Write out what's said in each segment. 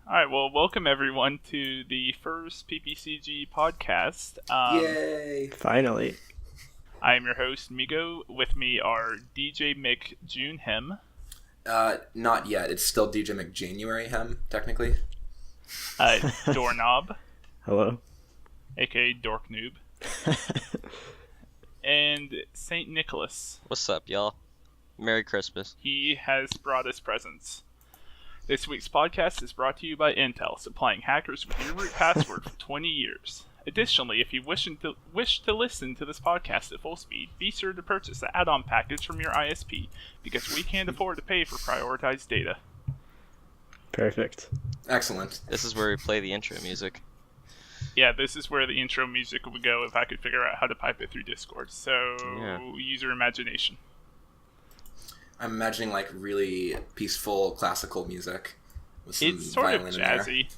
Alright, well, welcome everyone to the first PPCG podcast. Yay! Finally. I am your host, Migo. With me are DJ McJune Him. Not yet. It's still DJ McJanuary Hem, technically. Doorknob, Hello. aka Dork Noob. And St. Nicholas. What's up, y'all? Merry Christmas. He has brought us presents. This week's podcast is brought to you by Intel, supplying hackers with your root password for 20 years. Additionally, if you wish to listen to this podcast at full speed, be sure to purchase the add-on package from your ISP, because we can't afford to pay for prioritized data. Perfect. Excellent. This is where we play the intro music. Yeah, this is where the intro music would go if I could figure out how to pipe it through Discord. So, use your imagination. I'm imagining like really peaceful classical music with some It's sort of violin jazzy.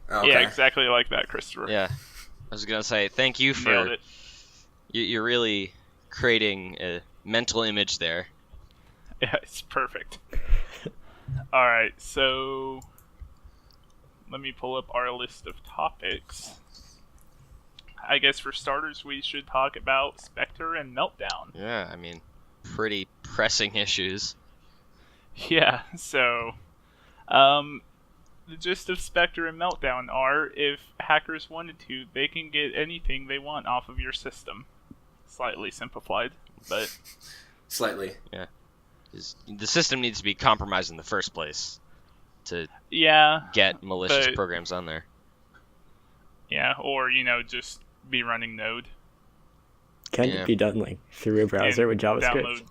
Oh, okay. Yeah, exactly like that, Christopher. Yeah. I was gonna say, thank you Nailed for... it. You're really creating a mental image there. Yeah, it's perfect. Alright, so... let me pull up our list of topics. I guess for starters, we should talk about Spectre and Meltdown. Yeah, I mean, pretty pressing issues. Yeah, so... the gist of Spectre and Meltdown are, if hackers wanted to, they can get anything they want off of your system. Slightly simplified, but... Slightly. Yeah. The system needs to be compromised in the first place to get malicious programs on there. Yeah, or, just be running Node. Can it be done like through a browser with JavaScript?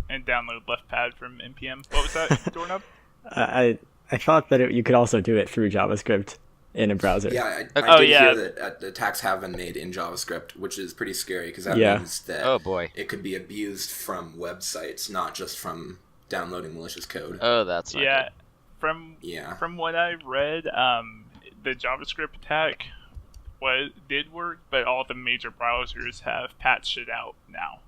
Download LeftPad from NPM. What was that, Doorknob? I thought that you could also do it through JavaScript in a browser. Yeah, I did hear that attacks have been made in JavaScript, which is pretty scary because that means that it could be abused from websites, not just from downloading malicious code. Oh, that's not good. From what I read, the JavaScript attack did work, but all the major browsers have patched it out now.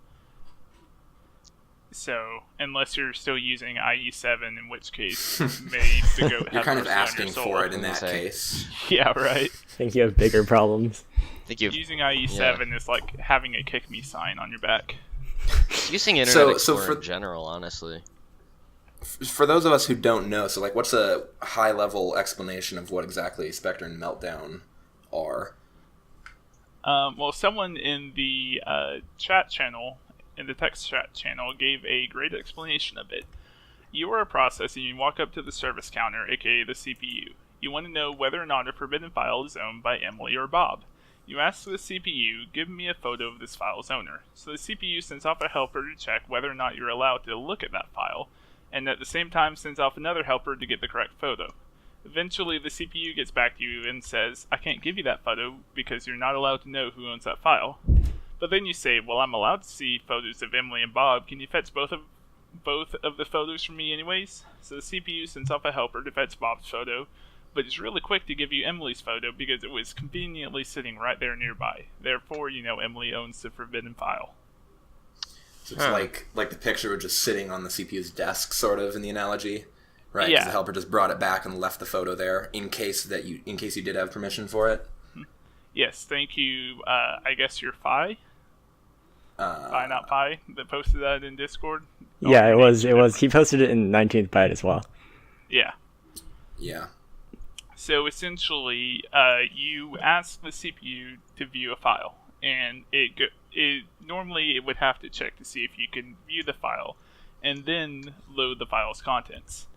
So, unless you're still using IE7, in which case, maybe the goat You're kind of asking for it in that case. Yeah, right. I think you have bigger problems. Using IE7 is like having a kick me sign on your back. Using Internet Explorer in general, honestly. For those of us who don't know, so like, what's a high-level explanation of what exactly Spectre and Meltdown are? Well, someone in the chat channel, in the text chat channel, gave a great explanation of it. You are a process and you walk up to the service counter, aka the CPU. You want to know whether or not a forbidden file is owned by Emily or Bob. You ask the CPU, give me a photo of this file's owner. So the CPU sends off a helper to check whether or not you're allowed to look at that file, and at the same time sends off another helper to get the correct photo. Eventually the CPU gets back to you and says, I can't give you that photo because you're not allowed to know who owns that file. But then you say, well, I'm allowed to see photos of Emily and Bob. Can you fetch both of the photos from me anyways? So the CPU sends off a helper to fetch Bob's photo, but it's really quick to give you Emily's photo because it was conveniently sitting right there nearby. Therefore, Emily owns the forbidden file. So it's like the picture was just sitting on the CPU's desk, sort of, in the analogy, right? Yeah. Because the helper just brought it back and left the photo there in case you did have permission for it. Yes, thank you. I guess you're Phi? Phi, not Phi, that posted that in Discord? Yeah, it was. He posted it in 19th Byte as well. Yeah. Yeah. So essentially, you ask the CPU to view a file, and normally it would have to check to see if you can view the file, and then load the file's contents.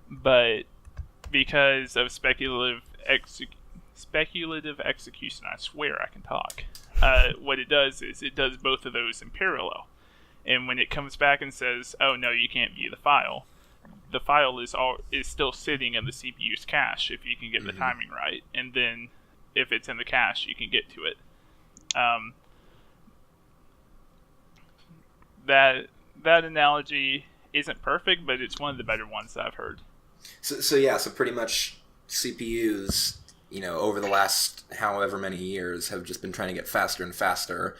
But because of speculative execution, I swear I can talk. What it does is it does both of those in parallel. And when it comes back and says, oh no, you can't view the file is still sitting in the CPU's cache if you can get the timing right. And then if it's in the cache, you can get to it. That analogy isn't perfect, but it's one of the better ones that I've heard. So pretty much CPUs, over the last however many years have just been trying to get faster and faster,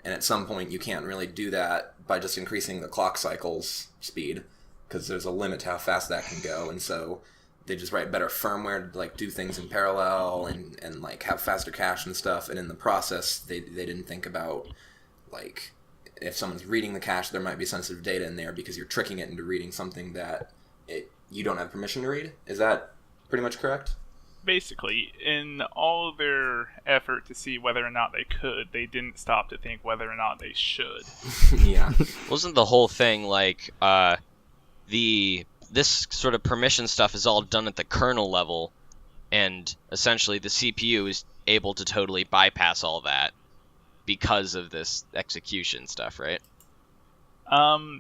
and at some point you can't really do that by just increasing the clock cycle's speed, because there's a limit to how fast that can go, and so they just write better firmware to like do things in parallel and like have faster cache and stuff. And in the process, they didn't think about like if someone's reading the cache, there might be sensitive data in there because you're tricking it into reading something that you don't have permission to read. Is that pretty much correct? Basically, in all of their effort to see whether or not they could, they didn't stop to think whether or not they should. Yeah. Wasn't the whole thing like this sort of permission stuff is all done at the kernel level, and essentially the CPU is able to totally bypass all that because of this execution stuff, right?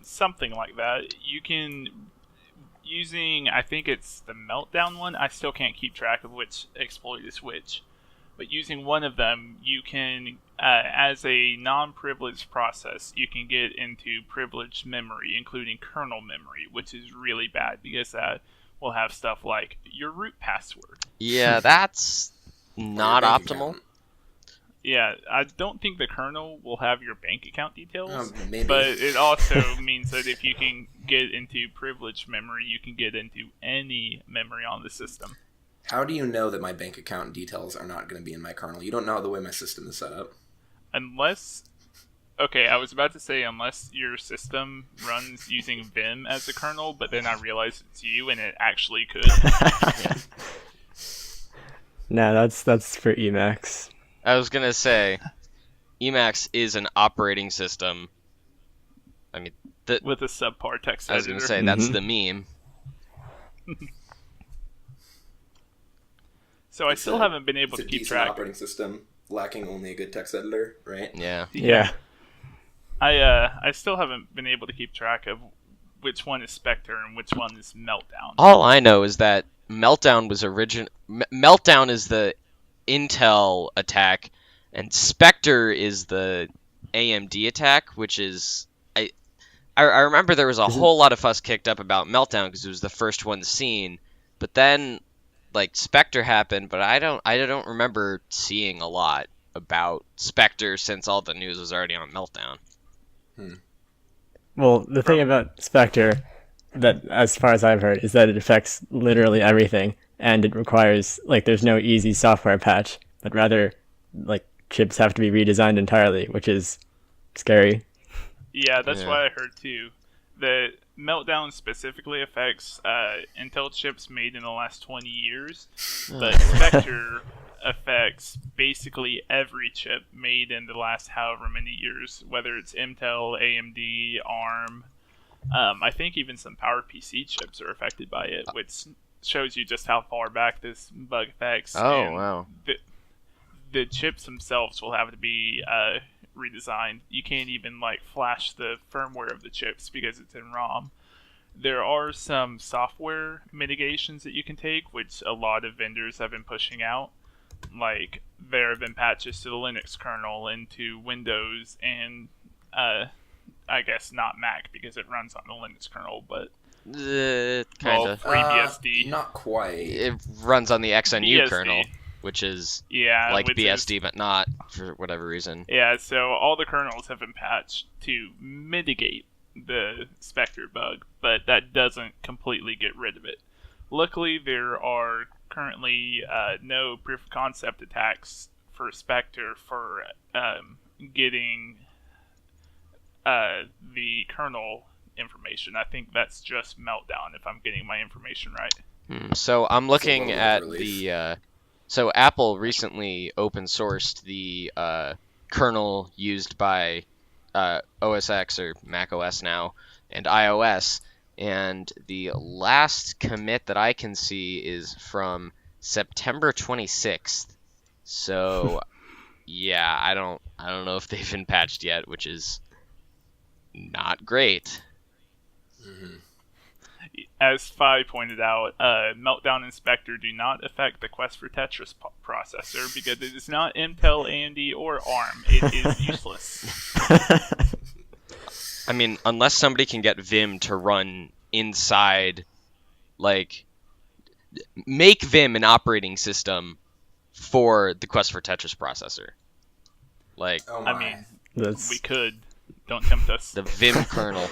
Something like that. You can, using, I think it's the Meltdown one, I still can't keep track of which exploit is which, but using one of them, you can, as a non-privileged process, you can get into privileged memory, including kernel memory, which is really bad because that will have stuff like your root password. Yeah, that's not optimal. Yeah, I don't think the kernel will have your bank account details, maybe. But it also means that if you can get into privileged memory, you can get into any memory on the system. How do you know that my bank account details are not going to be in my kernel? You don't know the way my system is set up. Unless... Okay, I was about to say unless your system runs using Vim as the kernel, but then I realized it's you and it actually could. Yeah. No, that's for Emacs. I was gonna say, Emacs is an operating system. I mean, with a subpar text editor. I was gonna say that's the meme. So I still haven't been able to keep track. Operating system lacking only a good text editor, right? Yeah. I still haven't been able to keep track of which one is Spectre and which one is Meltdown. All I know is that Meltdown was Meltdown is the Intel attack, and Spectre is the AMD attack, which is I remember there was a whole lot of fuss kicked up about Meltdown because it was the first one seen, but then like Spectre happened, but I don't remember seeing a lot about Spectre since all the news was already on Meltdown. Well, the thing about Spectre, that as far as I've heard, is that it affects literally everything, and it requires, like, there's no easy software patch, but rather, like, chips have to be redesigned entirely, which is scary. Yeah, that's what I heard too. The Meltdown specifically affects Intel chips made in the last 20 years, but Spectre affects basically every chip made in the last however many years, whether it's Intel, AMD, ARM. I think even some PowerPC chips are affected by it, which shows you just how far back this bug affects. Oh, wow. The chips themselves will have to be redesigned. You can't even flash the firmware of the chips because it's in ROM. There are some software mitigations that you can take, which a lot of vendors have been pushing out. Like, there have been patches to the Linux kernel and to Windows and I guess not Mac because it runs on the Linux kernel, but kind of FreeBSD. Not quite. It runs on the XNU BSD. kernel, which is which BSD, but not for whatever reason. Yeah, so all the kernels have been patched to mitigate the Spectre bug, but that doesn't completely get rid of it. Luckily, there are currently no proof of concept attacks for Spectre for getting the kernel information. I think that's just Meltdown, if I'm getting my information right. So I'm looking at the... So Apple recently open sourced the kernel used by OS X or Mac OS now and iOS, and the last commit that I can see is from September 26th. So yeah, I don't know if they've been patched yet, which is not great. Mm-hmm. As Phi pointed out, Meltdown and Spectre do not affect the Quest for Tetris processor because it is not Intel, AMD, or ARM. It is useless. I mean, unless somebody can get Vim to run inside, make Vim an operating system for the Quest for Tetris processor. I mean, we could. Don't tempt us. The Vim kernel.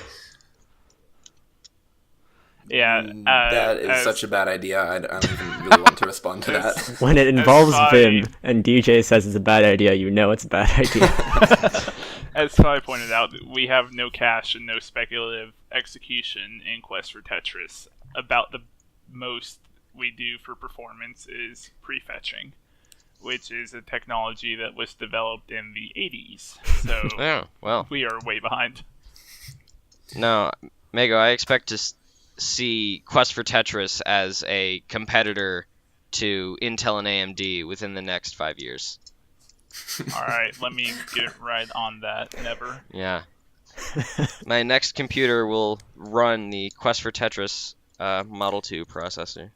Yeah, that is such a bad idea. I don't even really want to respond to that. When it involves Spy- Vim and DJ says it's a bad idea, you know it's a bad idea. As Spy pointed out, we have no cache and no speculative execution in Quest for Tetris. About the most we do for performance is prefetching, which is a technology that was developed in the 80s. So Oh, well. we are way behind. No, Mego, I expect to see Quest for Tetris as a competitor to Intel and AMD within the next 5 years. Alright, let me get right on that. Never. Yeah. My next computer will run the Quest for Tetris Model 2 processor.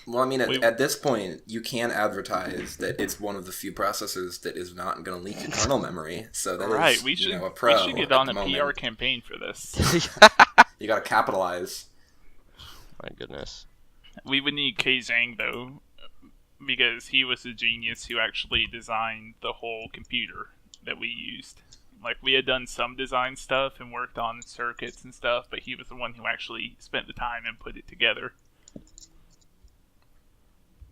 Well, I mean, at this point, you can advertise that it's one of the few processors that is not going to leak your kernel memory. So that Right, is, we should, a pro. we should get at on the a moment. PR campaign for this. You got to capitalize. My goodness. We would need Kei Zhang, though, because he was the genius who actually designed the whole computer that we used. Like, we had done some design stuff and worked on circuits and stuff, but he was the one who actually spent the time and put it together.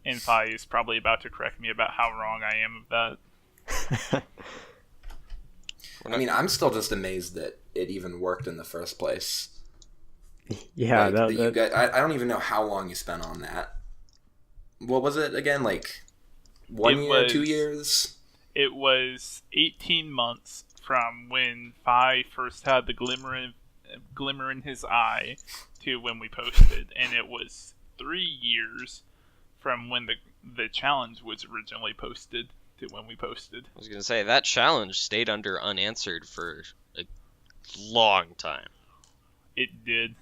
And Phi is probably about to correct me about how wrong I am of that. I mean, I'm still just amazed that it even worked in the first place. Yeah, Like, that, you guys, I don't even know how long you spent on that. What was it again? Like 1 year, 2 years? It was 18 months from when Phi first had the glimmer in his eye to when we posted, and it was 3 years from when the challenge was originally posted to when we posted. I was going to say, that challenge stayed under unanswered for a long time. It did.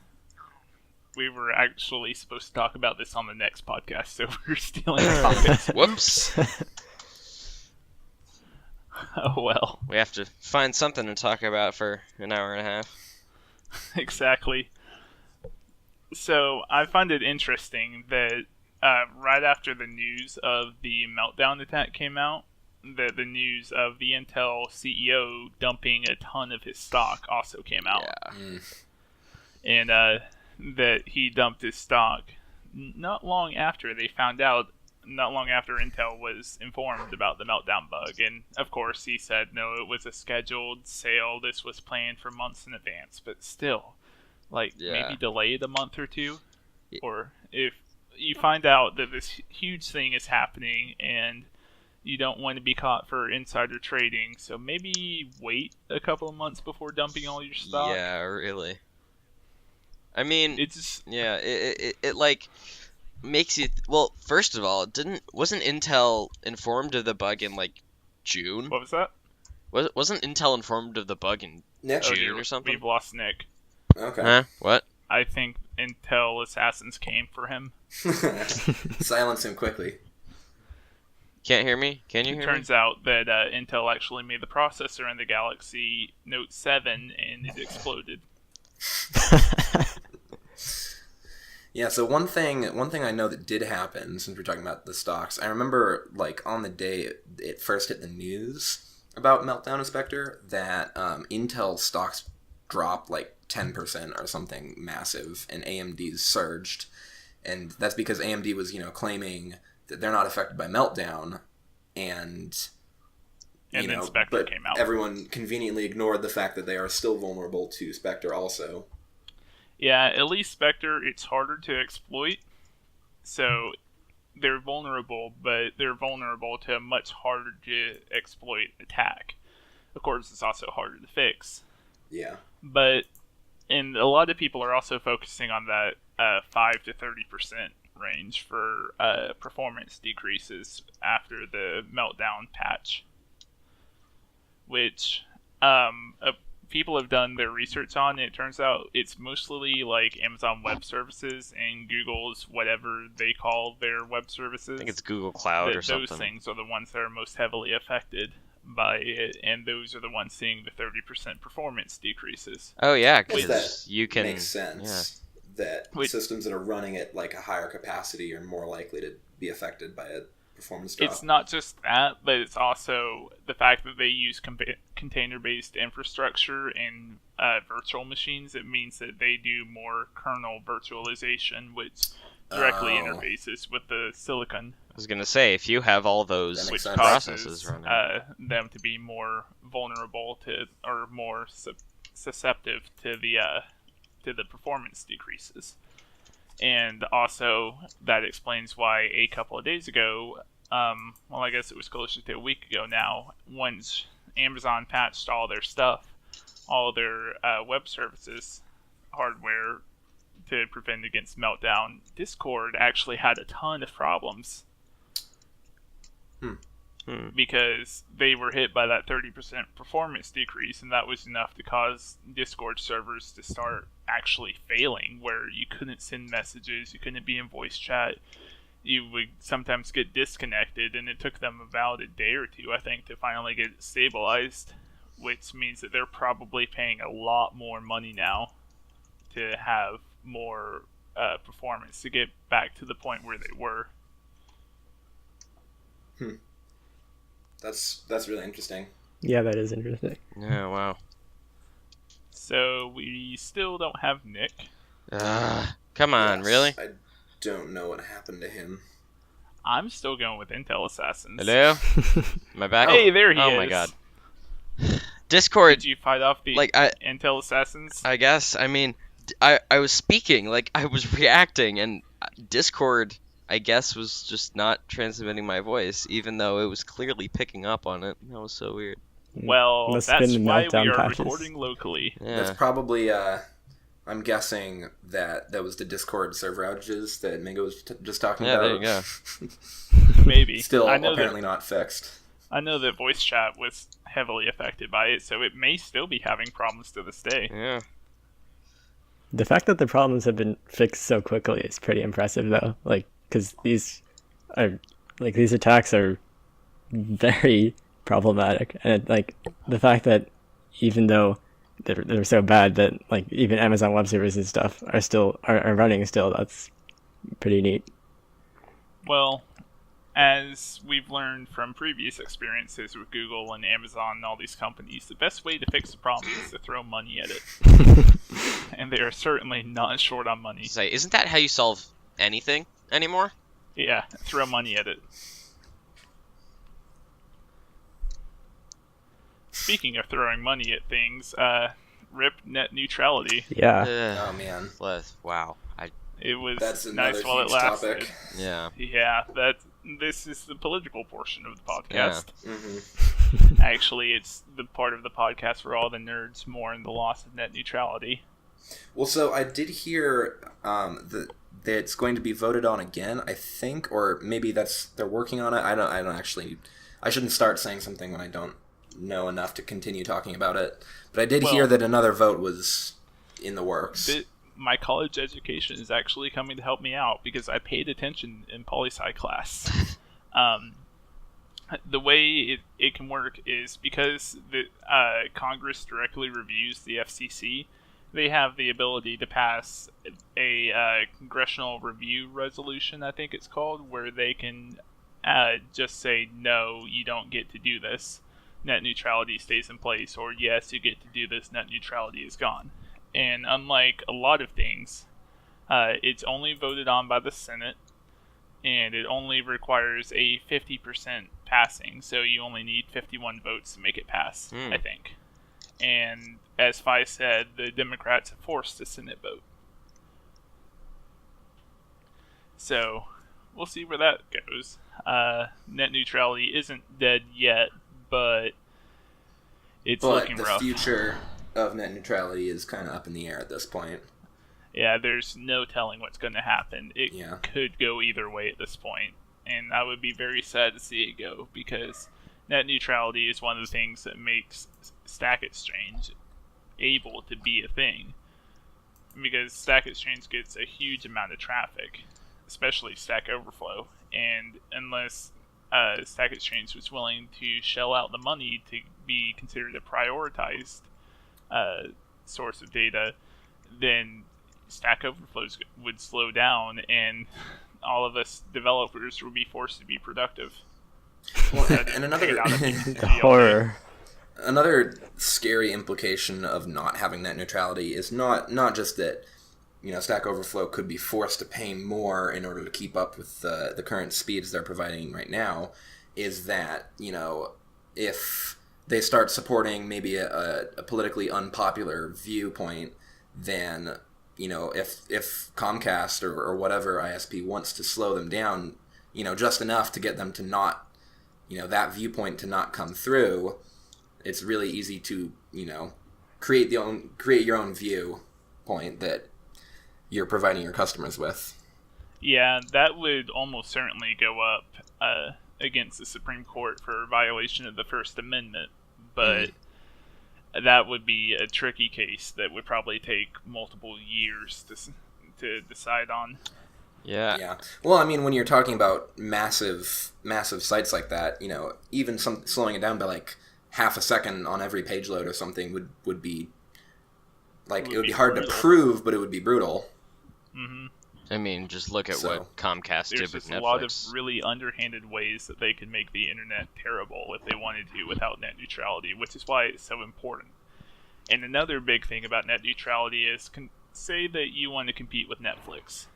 We were actually supposed to talk about this on the next podcast, so we're stealing topics. Whoops. Oh well. We have to find something to talk about for an hour and a half. Exactly. So I find it interesting that right after the news of the Meltdown attack came out, that the news of the Intel CEO dumping a ton of his stock also came out. Yeah. And that he dumped his stock not long after Intel was informed about the Meltdown bug. And of course he said, no, it was a scheduled sale. This was planned for months in advance. But still, maybe delayed a month or two. Or if you find out that this huge thing is happening and you don't want to be caught for insider trading, so maybe wait a couple of months before dumping all your stock. Yeah, really. I mean, It's it like makes you. Well, first of all, wasn't Intel informed of the bug in like June? what was that? Wasn't Intel informed of the bug in Nick? June or something? We've lost Nick. Okay. Huh? What? I think Intel assassins came for him. Silence him quickly. Can't hear me? Can you It hear turns out that Intel actually made the processor in the Galaxy Note 7 and it exploded. Yeah, so one thing I know that did happen, since we're talking about the stocks, I remember, like, on the day it first hit the news about Meltdown Inspector, that Intel stocks dropped, like, 10% or something massive, and AMD's surged. And that's because AMD was, claiming that they're not affected by Meltdown, and then Spectre but came out. everyone conveniently ignored the fact that they are still vulnerable to Spectre also. Yeah, at least Spectre, it's harder to exploit. So they're vulnerable, but they're vulnerable to a much harder to exploit attack. Of course, it's also harder to fix. Yeah. And a lot of people are also focusing on that 5 to 30% range for performance decreases after the Meltdown patch, which people have done their research on, and it turns out it's mostly like Amazon Web Services and Google's whatever they call their web services. I think it's Google Cloud or something. Those things are the ones that are most heavily affected by it, and those are the ones seeing the 30% performance decreases. Oh yeah, Which because you can. makes sense that systems that are running at like a higher capacity are more likely to be affected by it. performance drop. It's not just that, but it's also the fact that they use container-based infrastructure in virtual machines. It means that they do more kernel virtualization, which directly interfaces with the silicon. I was gonna say, if you have all those Which processes causes running, them to be more vulnerable to, or more susceptible to the performance decreases. And also, that explains why a couple of days ago, well, I guess it was closer to a week ago now, once Amazon patched all their stuff, all their web services hardware to prevent against meltdown, Discord actually had a ton of problems. Because they were hit by that 30% performance decrease, and that was enough to cause Discord servers to start actually failing, where you couldn't send messages, you couldn't be in voice chat, you would sometimes get disconnected, and it took them about a day or two, I think, to finally get it stabilized, which means that they're probably paying a lot more money now to have more performance to get back to the point where they were. That's really interesting. Yeah, that is interesting. yeah, wow. So we still don't have Nick. Come on, Yes, really? I don't know what happened to him. I'm still going with Intel Assassins. Hello? Am I back? Hey, there he is. Oh my god. Discord, Did you fight off the Intel Assassins? I guess, I mean, I was speaking, like, I was reacting, and Discord, I guess, was just not transmitting my voice, even though it was clearly picking up on it. That was so weird. Well, Must have been that's the why we meltdown are patches. recording locally. Yeah. That's probably, I'm guessing that was the Discord server outages that Mingo was just talking about. There you go. Maybe. Still I know apparently not fixed. I know that voice chat was heavily affected by it, so it may still be having problems to this day. Yeah. The fact that the problems have been fixed so quickly is pretty impressive, though. Like, because these attacks are very problematic, and the fact that even though they're so bad that like even Amazon Web Services and stuff are running still, that's pretty neat. Well, as we've learned from previous experiences with Google and Amazon and all these companies, the best way to fix the problem is to throw money at it. And they are certainly not short on money. Say, isn't that how you solve anything anymore? Yeah, throw money at it. Speaking of throwing money at things, rip net neutrality. Yeah. Oh man, Wow. It was that's another nice while it huge lasted. topic. Yeah. Yeah, this is the political portion of the podcast. Mm-hmm. Actually, it's the part of the podcast where all the nerds mourn the loss of net neutrality. Well, so I did hear that it's going to be voted on again, I think, or maybe they're working on it. I don't actually. I shouldn't start saying something when I don't know enough to continue talking about it. But I did hear that another vote was in the works. My college education is actually coming to help me out because I paid attention in poli-sci class. The way it can work is because the Congress directly reviews the FCC, they have the ability to pass a congressional review resolution, I think it's called, where they can just say, no, you don't get to do this. Net neutrality stays in place, or yes, you get to do this, net neutrality is gone. And unlike a lot of things, it's only voted on by the Senate, and it only requires a 50% passing, so you only need 51 votes to make it pass, I think. And as Fi said, the Democrats have forced a Senate vote. So, we'll see where that goes. Net neutrality isn't dead yet, but it's looking rough. But the future of net neutrality is kind of up in the air at this point. Yeah, there's no telling what's going to happen. It could go either way at this point, and I would be very sad to see it go, because net neutrality is one of the things that makes Stack Exchange able to be a thing. Because Stack Exchange gets a huge amount of traffic, especially Stack Overflow, and unless Stack Exchange was willing to shell out the money to be considered a prioritized source of data, then Stack Overflows would slow down, and all of us developers would be forced to be productive. Well, and another The horror. another scary implication of not having net neutrality is not just that, Stack Overflow could be forced to pay more in order to keep up with the current speeds they're providing right now, is that, if they start supporting maybe a politically unpopular viewpoint, then, if Comcast or whatever ISP wants to slow them down, just enough to get them to not, that viewpoint to not come through, it's really easy to, create your own viewpoint that you're providing your customers with. Yeah, that would almost certainly go up against the Supreme Court for violation of the First Amendment, but that would be a tricky case that would probably take multiple years to decide on. Yeah. Well, I mean, when you're talking about massive sites like that, even slowing it down by like half a second on every page load or something would be like, it would be hard brutal to prove, but it would be brutal. Mm-hmm. I mean, just look at what Comcast did with Netflix. There's Netflix. a lot of really underhanded ways that they could make the internet terrible if they wanted to without net neutrality, which is why it's so important. And another big thing about net neutrality is, say that you want to compete with Netflix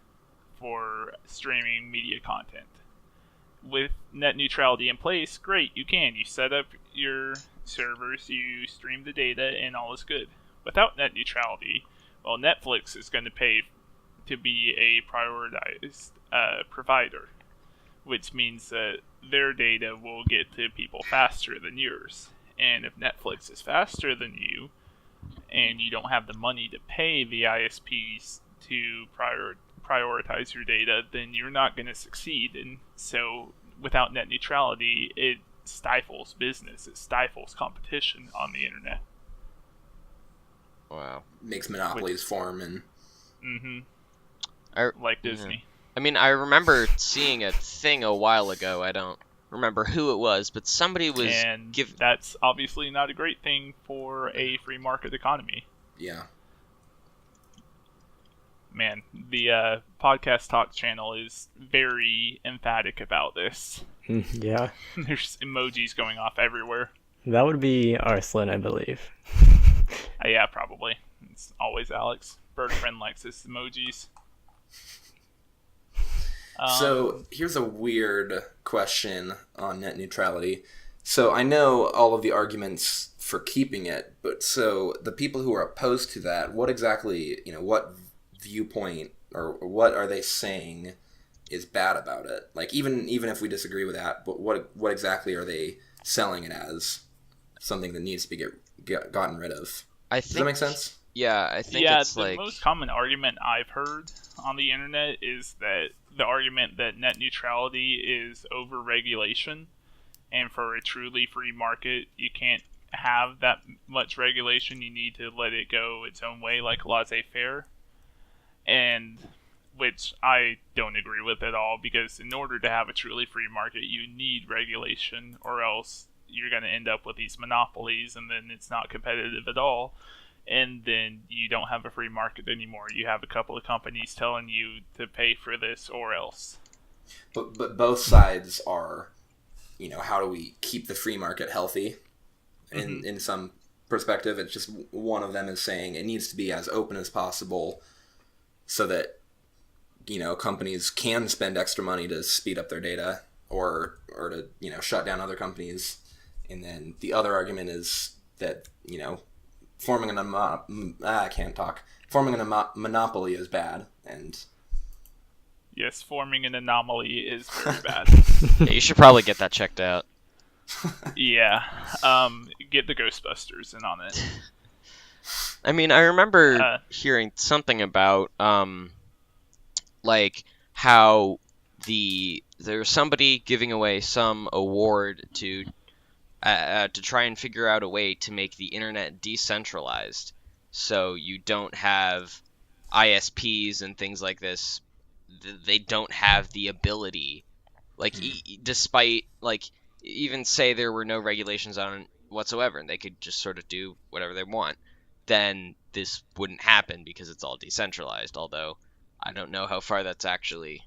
for streaming media content. With net neutrality in place, great, you can. You set up your servers, you stream the data, and all is good. Without net neutrality, well, Netflix is going to pay to be a prioritized provider, which means that their data will get to people faster than yours. And if Netflix is faster than you, and you don't have the money to pay the ISPs to prioritize your data, then you're not going to succeed. And so without net neutrality, it stifles business, it stifles competition on the internet. Wow. Makes monopolies form and... Mm-hmm. Like Disney. I mean, I remember seeing a thing a while ago. I don't remember who it was, but somebody was... And that's obviously not a great thing for a free market economy. Yeah. Man, the Podcast Talk channel is very emphatic about this. Yeah. There's emojis going off everywhere. That would be Arslan, I believe. Yeah, probably. It's always Alex. Bird friend likes his emojis. So here's a weird question on net neutrality. So I know all of the arguments for keeping it, but so the people who are opposed to that, what exactly, what viewpoint or what are they saying is bad about it? Like even if we disagree with that, but what exactly are they selling it as? Something that needs to be gotten rid of. Does that make sense? Yeah, I think it's the most common argument I've heard on the internet is that the argument that net neutrality is over-regulation, and for a truly free market, you can't have that much regulation. You need to let it go its own way, like laissez-faire, and which I don't agree with at all, because in order to have a truly free market, you need regulation, or else you're going to end up with these monopolies, and then it's not competitive at all. And then you don't have a free market anymore. You have a couple of companies telling you to pay for this or else. But both sides are, how do we keep the free market healthy? In some perspective, it's just one of them is saying it needs to be as open as possible so that, companies can spend extra money to speed up their data or to, shut down other companies. And then the other argument is that, forming a monopoly is bad, and yes, forming an anomaly is very bad. Yeah, you should probably get that checked out. Yeah, get the Ghostbusters in on it. I mean, I remember hearing something about like how there's somebody giving away some award to try and figure out a way to make the internet decentralized, so you don't have ISPs and things like this. They don't have the ability, like despite like even say there were no regulations on it whatsoever, and they could just sort of do whatever they want, then this wouldn't happen because it's all decentralized. Although I don't know how far that's actually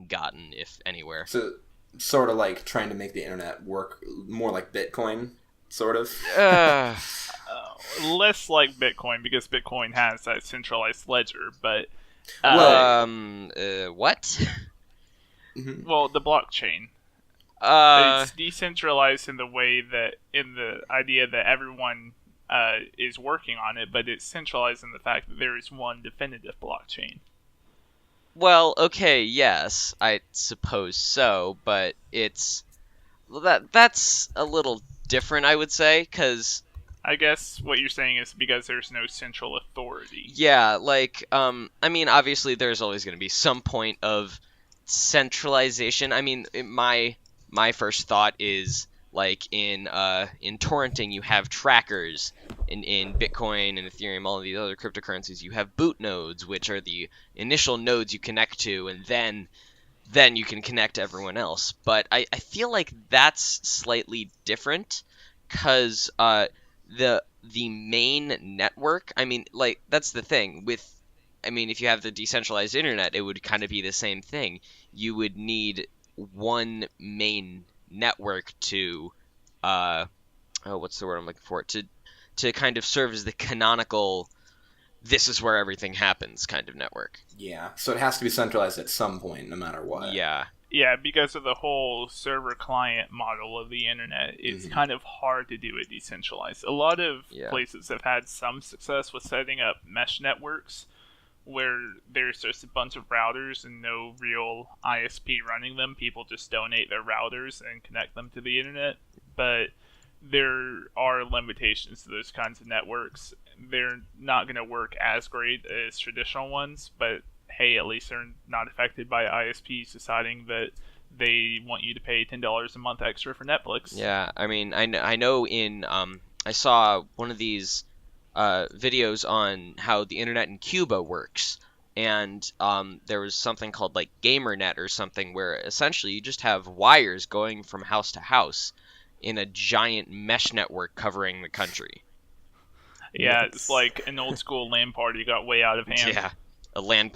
gotten, if anywhere. So, sort of like trying to make the internet work more like Bitcoin, sort of. Less like Bitcoin, because Bitcoin has that centralized ledger, but what? well, the blockchain. It's decentralized in the way that, in the idea that everyone is working on it, but it's centralized in the fact that there is one definitive blockchain. Well, okay, yes, I suppose so, but that's a little different, I would say, because I guess what you're saying is because there's no central authority. yeah, like, I mean, obviously there's always going to be some point of centralization. I mean, my first thought is like in torrenting you have trackers. In Bitcoin and Ethereum, all of these other cryptocurrencies, you have boot nodes, which are the initial nodes you connect to, and then you can connect to everyone else. But I feel like that's slightly different, because the main network, I mean, like, that's the thing with, I mean, if you have the decentralized internet, it would kind of be the same thing. You would need one main network to what's the word I'm looking for, to kind of serve as the canonical, this is where everything happens kind of network. Yeah, so it has to be centralized at some point, no matter what. Yeah. Yeah, because of the whole server-client model of the internet, it's kind of hard to do it decentralized. A lot of places have had some success with setting up mesh networks, where there's just a bunch of routers and no real ISP running them. People just donate their routers and connect them to the internet. But there are limitations to those kinds of networks. They're not going to work as great as traditional ones, but hey, at least they're not affected by ISPs deciding that they want you to pay $10 a month extra for Netflix. Yeah, I mean, I know in I saw one of these videos on how the internet in Cuba works, and there was something called like GamerNet or something, where essentially you just have wires going from house to house in a giant mesh network covering the country. Yeah, it's like an old school LAN party got way out of hand. Yeah, a LAN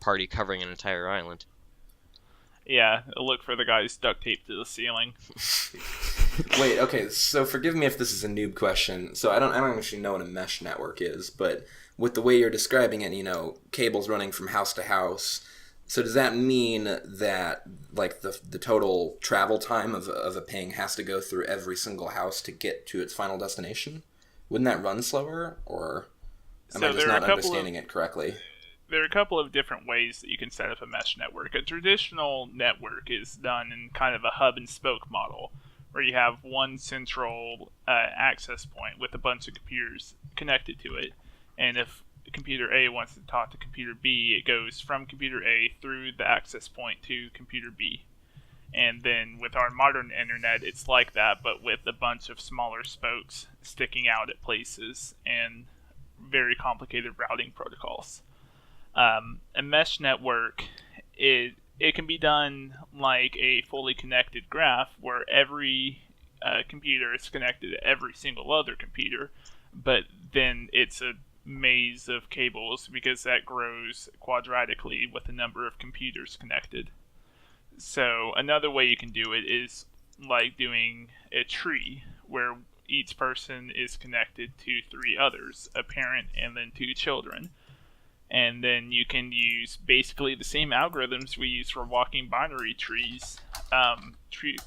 party covering an entire island. Yeah, look for the guys duct taped to the ceiling. Wait, okay, so forgive me if this is a noob question. So I don't actually know what a mesh network is, but with the way you're describing it, you know, cables running from house to house, so does that mean that like the total travel time of a ping has to go through every single house to get to its final destination? Wouldn't that run slower, or am I just not understanding it correctly? There are a couple of different ways that you can set up a mesh network. A traditional network is done in kind of a hub and spoke model, where you have one central access point with a bunch of computers connected to it. And if computer A wants to talk to computer B, it goes from computer A through the access point to computer B. And then with our modern internet, it's like that, but with a bunch of smaller spokes sticking out at places and very complicated routing protocols. A mesh network, it can be done like a fully connected graph, where every computer is connected to every single other computer, but then it's a maze of cables because that grows quadratically with the number of computers connected. So another way you can do it is like doing a tree, where each person is connected to three others, a parent and then two children. And then you can use basically the same algorithms we use for walking binary trees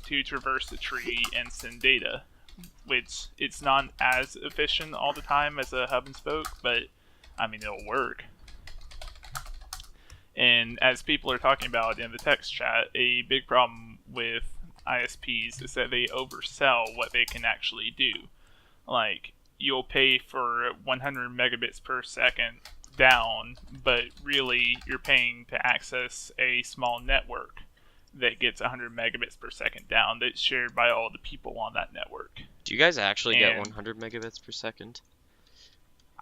to traverse the tree and send data, which it's not as efficient all the time as a hub and spoke, but I mean, it'll work. And as people are talking about in the text chat, a big problem with ISPs is that they oversell what they can actually do. Like, you'll pay for 100 megabits per second down, but really you're paying to access a small network that gets 100 megabits per second down that's shared by all the people on that network. Do you guys actually get 100 megabits per second?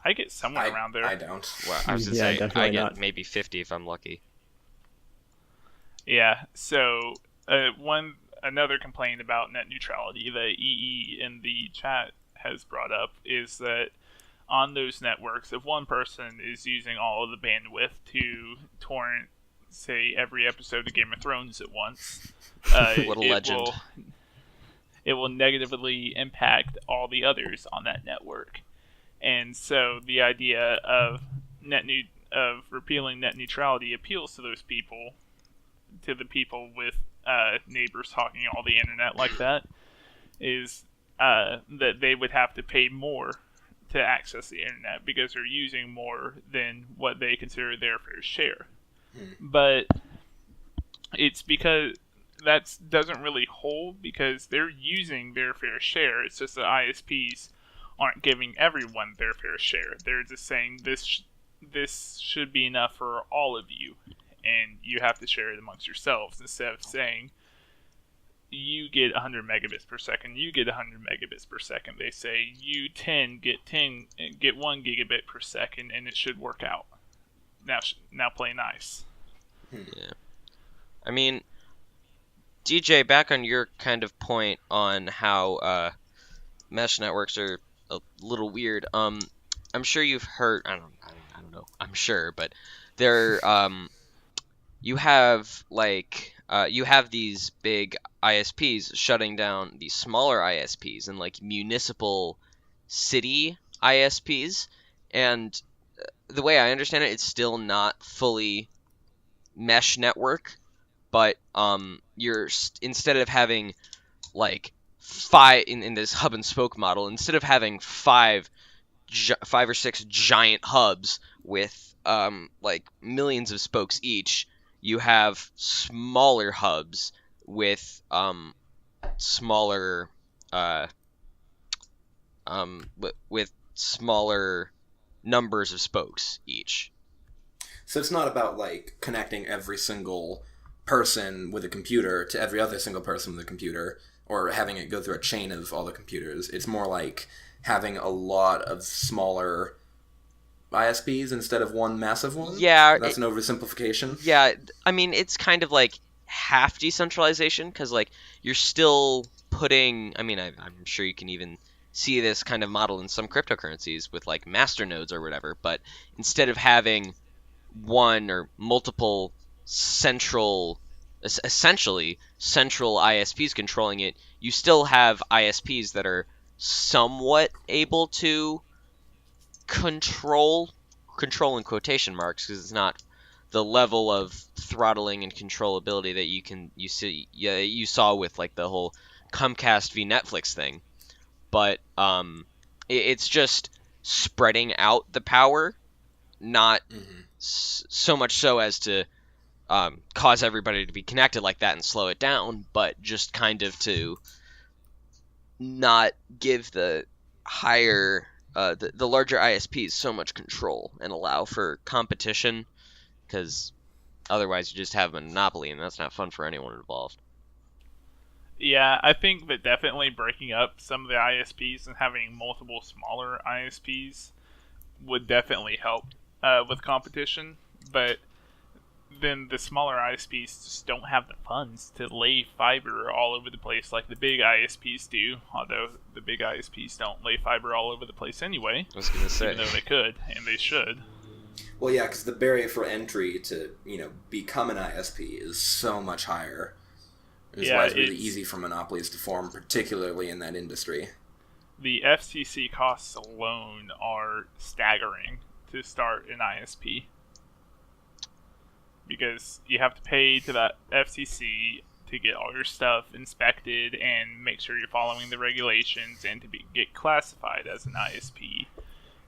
I get somewhere around there. I don't. Well, I was going to say, I get maybe 50 if I'm lucky. Yeah, so another complaint about net neutrality that EE in the chat has brought up is that on those networks, if one person is using all of the bandwidth to torrent say, every episode of Game of Thrones at once, What a legend. It will negatively impact all the others on that network. And so the idea of repealing net neutrality appeals to those people, to the people with neighbors hogging all the internet like that, is that they would have to pay more to access the internet because they're using more than what they consider their fair share. But it's because that doesn't really hold because they're using their fair share. It's just that ISPs aren't giving everyone their fair share. They're just saying this should be enough for all of you, and you have to share it amongst yourselves instead of saying you get 100 megabits per second, you get 100 megabits per second. They say you 10 get 1 gigabit per second, and it should work out. Now play nice. Yeah. I mean, DJ, back on your kind of point on how mesh networks are a little weird. I'm sure you've heard. I don't know. I'm sure, but there. You have you have these big ISPs shutting down these smaller ISPs and like municipal city ISPs, and the way I understand it, it's still not fully mesh network, but instead of having like five in this hub and spoke model, instead of having five or six giant hubs with like millions of spokes each, you have smaller hubs with smaller with smaller numbers of spokes each. So it's not about like connecting every single person with a computer to every other single person with a computer, or having it go through a chain of all the computers. It's more like having a lot of smaller ISPs instead of one massive one? Yeah. That's an oversimplification? Yeah, I mean, it's kind of like half decentralization, because like you're still putting, I mean, I'm sure you can even see this kind of model in some cryptocurrencies with like master nodes or whatever, but instead of having one or multiple essentially central ISPs controlling it, you still have ISPs that are somewhat able to control in quotation marks, because it's not the level of throttling and controllability that you saw with like the whole Comcast v Netflix thing, but it's just spreading out the power, not so much so as to cause everybody to be connected like that and slow it down, but just kind of to not give the higher the larger ISPs so much control and allow for competition, because otherwise you just have a monopoly, and that's not fun for anyone involved. Yeah, I think that definitely breaking up some of the ISPs and having multiple smaller ISPs would definitely help with competition, but then the smaller ISPs just don't have the funds to lay fiber all over the place like the big ISPs do, although the big ISPs don't lay fiber all over the place anyway. I was going to say. Even though they could, and they should. Well, yeah, because the barrier for entry to, become an ISP is so much higher. Which is why it's really easy for monopolies to form, particularly in that industry. The FCC costs alone are staggering to start an ISP. Because you have to pay to that FCC to get all your stuff inspected and make sure you're following the regulations and to get classified as an ISP.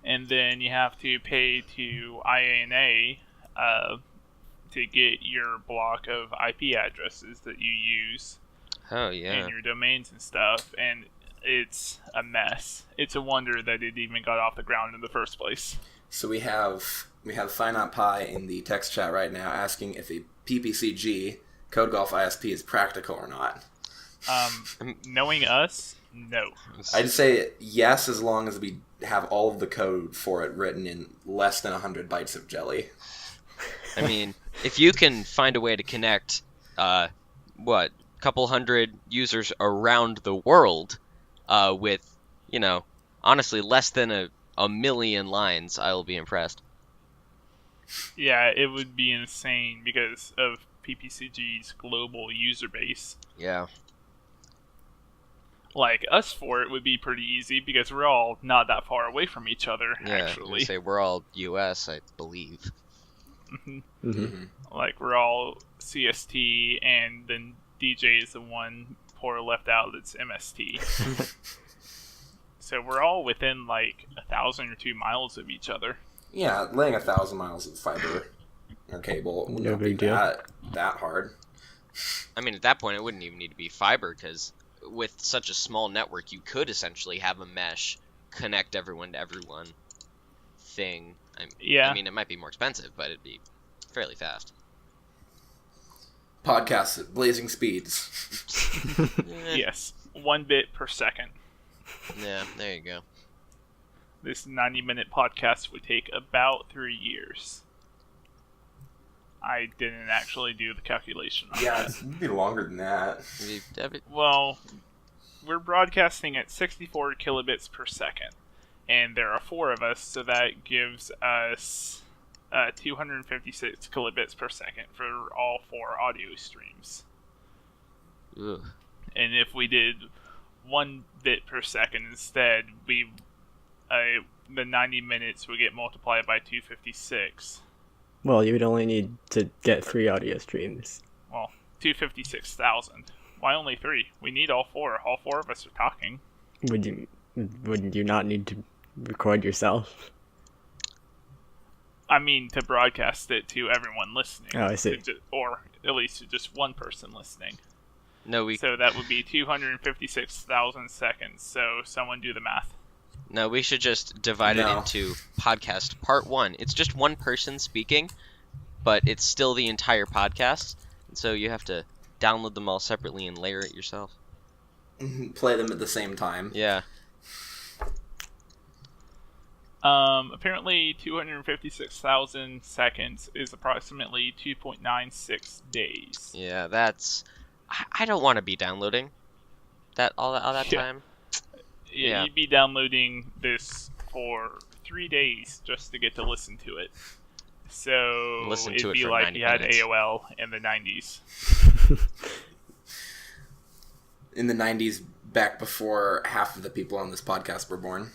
And then you have to pay to IANA to get your block of IP addresses that you use. Oh, yeah. And your domains and stuff. And it's a mess. It's a wonder that it even got off the ground in the first place. So we have Finite Pi in the text chat right now asking if a PPCG Code Golf ISP is practical or not. Knowing us, no. I'd say yes, as long as we have all of the code for it written in less than 100 bytes of jelly. I mean, if you can find a way to connect, couple hundred users around the world with, honestly, less than a million lines, I will be impressed. Yeah, it would be insane because of PPCG's global user base. Yeah. Like, us four, it would be pretty easy because we're all not that far away from each other, Yeah, I was actually. gonna say we're all US, I believe. Like, we're all CST, and then DJ is the one poor left out that's MST. So we're all within, like, 1,000 or 2 miles of each other. Yeah, laying 1,000 miles of fiber or cable would No not be big deal. that hard. I mean, at that point, it wouldn't even need to be fiber, because with such a small network, you could essentially have a mesh connect everyone to everyone thing. I mean, it might be more expensive, but it'd be fairly fast. Podcasts at blazing speeds. Yes, 1 bit per second. Yeah, there you go. This 90-minute podcast would take about 3 years. I didn't actually do the calculation on Yeah, that. it'd be longer than that. Well, we're broadcasting at 64 kilobits per second, and there are 4 of us, so that gives us 256 kilobits per second for all 4 audio streams. Ugh. And if we did 1 bit per second instead, the 90 minutes would get multiplied by 256. Well, you would only need to get 3 audio streams. Well, 256,000. Why only 3? We need all 4. All 4 of us are talking. Wouldn't you not need to record yourself? I mean, to broadcast it to everyone listening. Oh, I see. Or at least to just one person listening. No, So that would be 256,000 seconds. So someone do the math. No, we should just divide it into podcast part 1. It's just one person speaking, but it's still the entire podcast. And so you have to download them all separately and layer it yourself. Play them at the same time. Yeah. Apparently 256,000 seconds is approximately 2.96 days. Yeah, that's... I don't want to be downloading all that time. Yeah, you'd be downloading this for 3 days just to get to listen to it. So Listen it'd to it be for like 90 you had minutes. AOL in the 90s. In the 90s, back before half of the people on this podcast were born.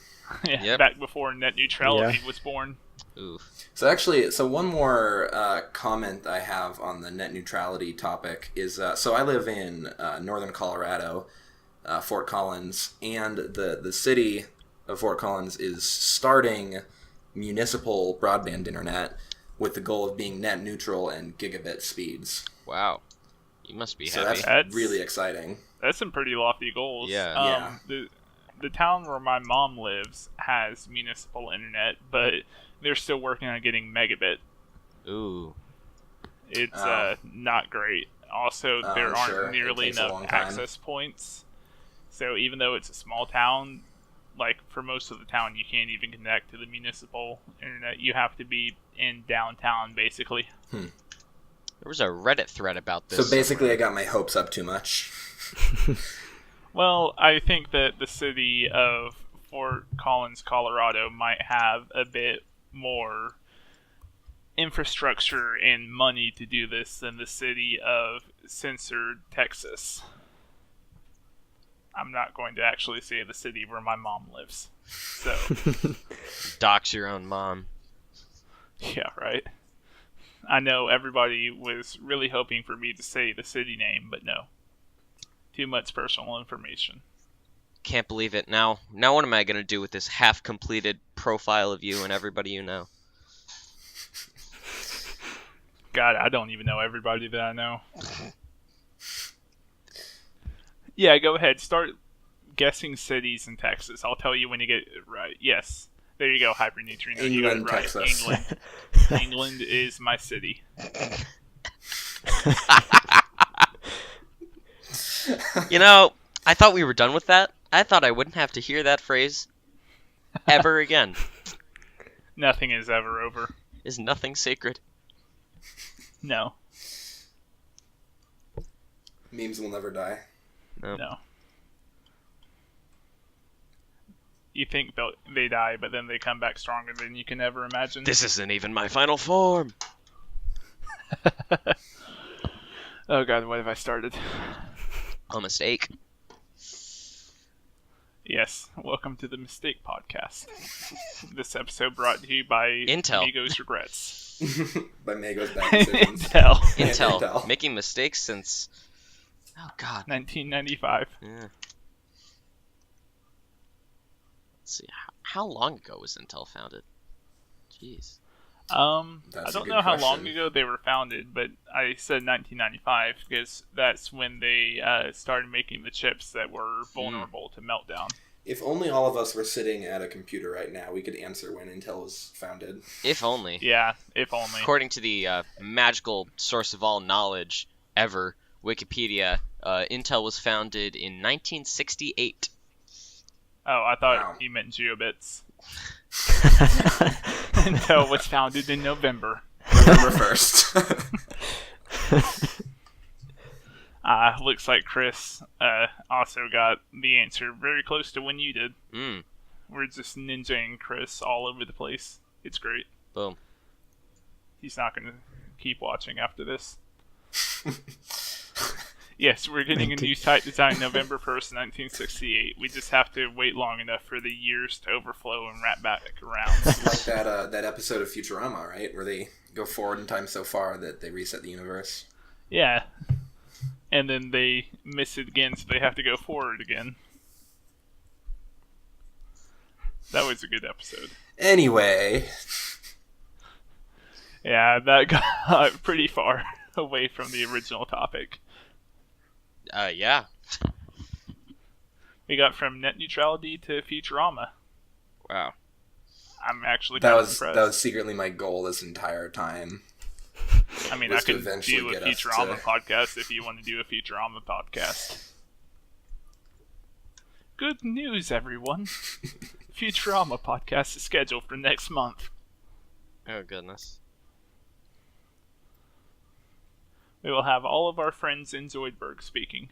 Yeah, Yep. back before net neutrality was born. Oof. So one more comment I have on the net neutrality topic is, so I live in northern Colorado, Fort Collins, and the city of Fort Collins is starting municipal broadband internet with the goal of being net neutral and gigabit speeds. Wow. You must be So happy. that's really exciting. That's some pretty lofty goals. Yeah. The town where my mom lives has municipal internet, but they're still working on getting megabit. Ooh. It's not great. Also, there aren't nearly enough access points. So even though it's a small town, like for most of the town, you can't even connect to the municipal internet. You have to be in downtown, basically. There was a Reddit thread about this. So basically, I got my hopes up too much. Well, I think that the city of Fort Collins, Colorado might have a bit more infrastructure and money to do this than the city of Censored, Texas. I'm not going to actually say the city where my mom lives. So, Dox your own mom. yeah, right. I know everybody was really hoping for me to say the city name, but no. Too much personal information. Can't believe it. Now what am I going to do with this half-completed profile of you and everybody you know? God, I don't even know everybody that I know. Yeah, go ahead. Start guessing cities in Texas. I'll tell you when you get it right. Yes. There you go, Hyperneutrino. You got it England, right. Texas. England. England is my city. You know, I thought we were done with that. I thought I wouldn't have to hear that phrase ever again. Nothing is ever over. Is nothing sacred? No. Memes will never die. No. No. you think they die, but then they come back stronger than you can ever imagine. This isn't even my final form. Oh god, what have I started? A mistake. Yes, welcome to the Mistake Podcast. This episode brought to you by Intel. Amigos Regrets. By Mago's bad decisions. Intel. Intel. Making mistakes since... Oh, God. 1995. Yeah. Let's see. How long ago was Intel founded? Jeez. I don't know how long ago they were founded, but I said 1995 because that's when they started making the chips that were vulnerable to meltdown. If only all of us were sitting at a computer right now, we could answer when Intel was founded. If only. Yeah, if only. According to the magical source of all knowledge ever, Wikipedia, Intel was founded in 1968. Oh, I thought you meant Geobits. Intel was founded in November 1st. Looks like Chris also got the answer very close to when you did. We're just ninjaing Chris all over the place. It's great. Boom. He's not going to keep watching after this. Yes, we're getting a new site design November 1st, 1968. We just have to wait long enough for the years to overflow and wrap back around. Like that episode of Futurama, right? Where they go forward in time so far that they reset the universe. Yeah. And then they miss it again, so they have to go forward again. That was a good episode. Anyway. Yeah, that got pretty far away from the original topic. Yeah. We got from net neutrality to Futurama. Wow. I'm actually that kind was of impressed. That was secretly my goal this entire time. I mean, I could do a Futurama podcast if you want to do a Futurama podcast. Good news, everyone. Futurama podcast is scheduled for next month. Oh, goodness. We will have all of our friends in Zoidberg speaking.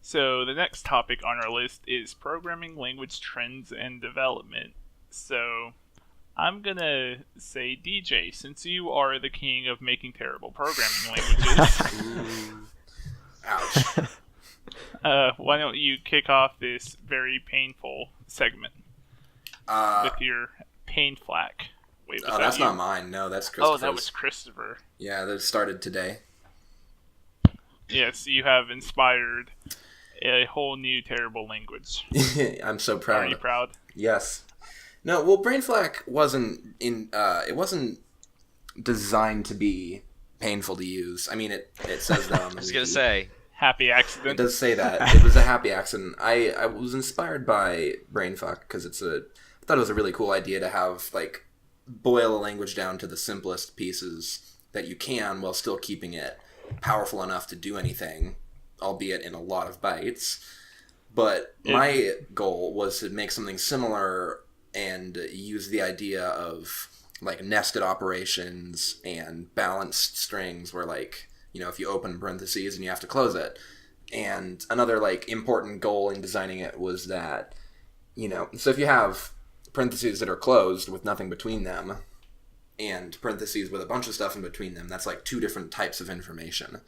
So, the next topic on our list is programming language trends and development. So, I'm gonna say, DJ, since you are the king of making terrible programming languages. Ouch. Why don't you kick off this very painful segment with your pain flack? Wait, that's not mine. No, that's Christopher's. Oh, that was Christopher. Yeah, that started today. Yes, you have inspired a whole new terrible language. I'm so proud. Are you proud? Yes. No, well, brain flack wasn't it wasn't designed to be painful to use. I mean, it says that on the I was going to say. Happy accident. It does say that. It was a happy accident. I was inspired by brainfuck because I thought it was a really cool idea to have, like, boil a language down to the simplest pieces that you can while still keeping it powerful enough to do anything, albeit in a lot of bytes. But my goal was to make something similar and use the idea of, like, nested operations and balanced strings where, like, you know, if you open parentheses and you have to close it. And another, like, important goal in designing it was that, you know, so if you have parentheses that are closed with nothing between them and parentheses with a bunch of stuff in between them, that's like two different types of information.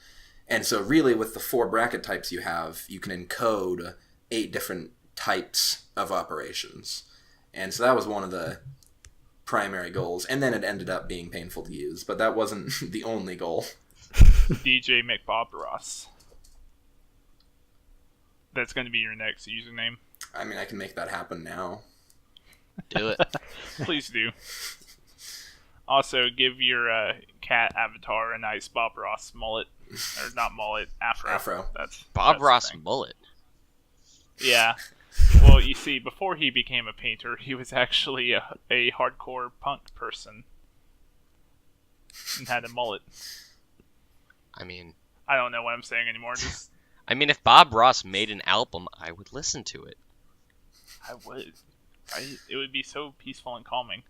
And so really with the 4 bracket types you have, you can encode 8 different types of operations. And so that was one of the primary goals. And then it ended up being painful to use, but that wasn't the only goal. DJ McBob Ross. That's going to be your next username. I mean, I can make that happen now. Do it. Please do. Also, give your cat avatar a nice Bob Ross mullet. Or not mullet, afro. That's Ross mullet. Yeah. Well, you see, before he became a painter, he was actually a hardcore punk person. And had a mullet. I mean... I don't know what I'm saying anymore. Just... I mean, if Bob Ross made an album, I would listen to it. I would. It would be so peaceful and calming.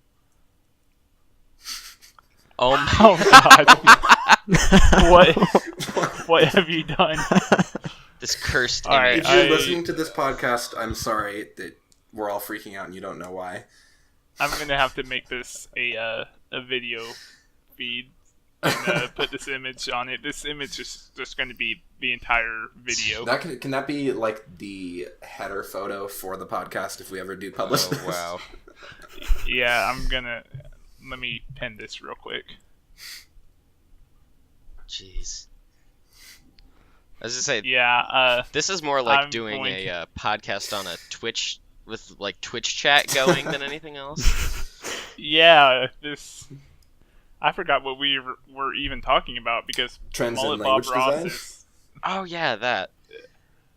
Oh God! What have you done? This cursed All right, image. If you're listening to this podcast, I'm sorry that we're all freaking out and you don't know why. I'm gonna have to make this a video feed and put this image on it. This image is just going to be the entire video. Can that be like the header photo for the podcast if we ever do publish this? Wow. Yeah, let me pin this real quick. Jeez. I was gonna say, Yeah, this is more like I'm doing going a podcast on a Twitch with like Twitch chat going than anything else. yeah, this... I forgot what we were even talking about because Trends in Mullet language Bob Ross design? is... Oh yeah, that.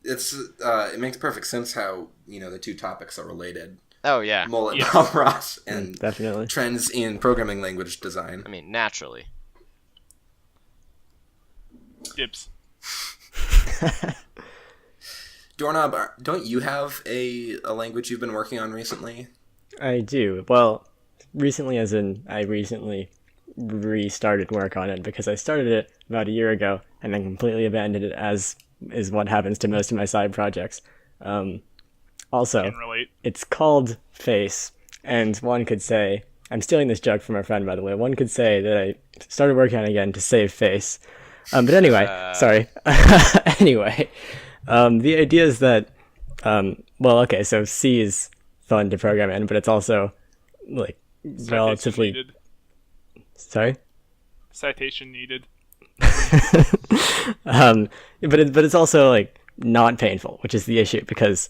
It makes perfect sense how, the two topics are related. Oh yeah. Mullet Yeah. Bob Ross and Definitely. trends in programming language design. I mean, naturally. Dips. Doorknob, don't you have a language you've been working on recently? I do. Well, recently as in I recently restarted work on it because I started it about a year ago and then completely abandoned it, as is what happens to most of my side projects. Also, Can relate. it's called Face, and one could say, I'm stealing this joke from a friend, by the way, one could say that I started working on it again to save face. But anyway, sorry. Anyway, the idea is that, so C is fun to program in, but it's also, like, Citation relatively... needed. Sorry? Citation needed. But it's also, like, not painful, which is the issue, because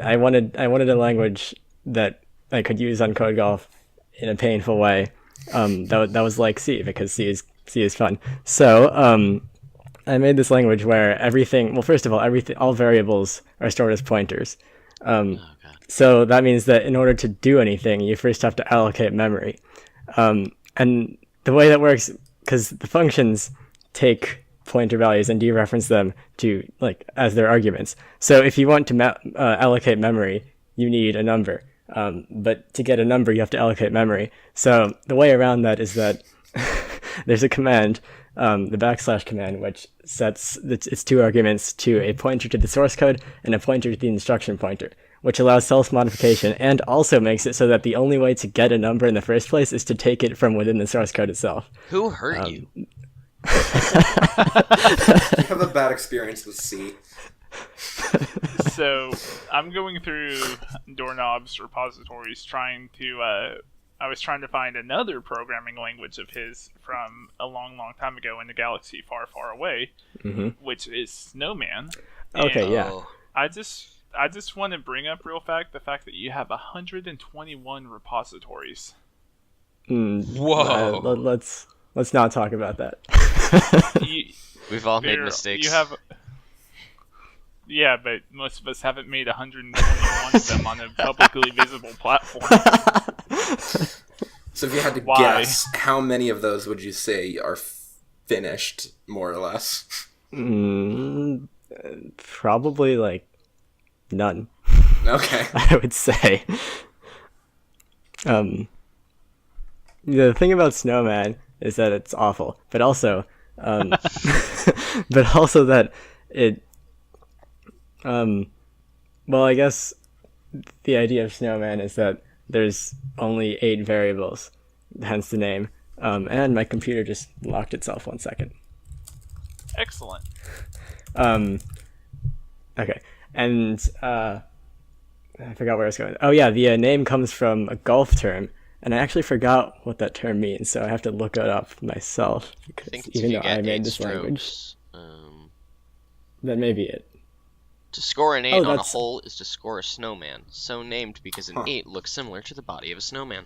I wanted a language that I could use on Code Golf in a painful way. That was like C, because C is fun. So I made this language where all variables are stored as pointers. So that means that in order to do anything, you first have to allocate memory. And the way that works, because the functions take pointer values and dereference them to as their arguments. So if you want to allocate memory, you need a number. But to get a number, you have to allocate memory. So the way around that is that there's a command, the / command, which sets its two arguments to a pointer to the source code and a pointer to the instruction pointer, which allows self-modification and also makes it so that the only way to get a number in the first place is to take it from within the source code itself. Who hurt you? I have a bad experience with C. So I'm going through Doorknob's repositories trying to I was trying to find another programming language of his from a long, long time ago in a galaxy far, far away, which is Snowman. Okay, And yeah. I just want to bring up the fact that you have 121 repositories. Whoa. Let's not talk about that. We've all made mistakes. You have, yeah, but most of us haven't made 121 of them on a publicly visible platform. So if you had to Why? guess, how many of those would you say are finished, more or less? Probably none. Okay. I would say. The thing about Snowman is that it's awful, but also that it well, I guess the idea of Snowman is that there's only 8 variables, hence the name. And my computer just locked itself 1 second. Excellent. Okay, and I forgot where I was going. Oh yeah, the name comes from a golf term, and I actually forgot what that term means, so I have to look it up myself, I because think even though if you get I made 8 this language, strokes, that may be it. to score an 8 Oh, on a that's- hole is to score a snowman, so named because an 8 looks similar to the body of a snowman.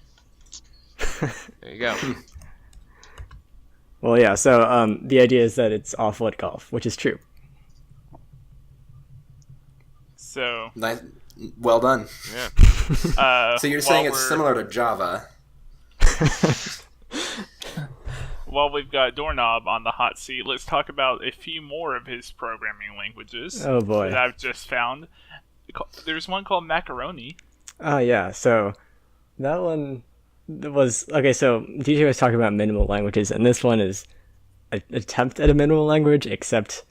There you go. Well, yeah, so the idea is that it's awful at golf, which is true. So, Nice. Well done. Yeah. So you're while saying it's we're- similar to Java. While we've got Doorknob on the hot seat, let's talk about a few more of his programming languages Oh boy. that I've just found. There's one called Macaroni. Oh yeah, so that one was okay. So DJ was talking about minimal languages, and this one is an attempt at a minimal language, except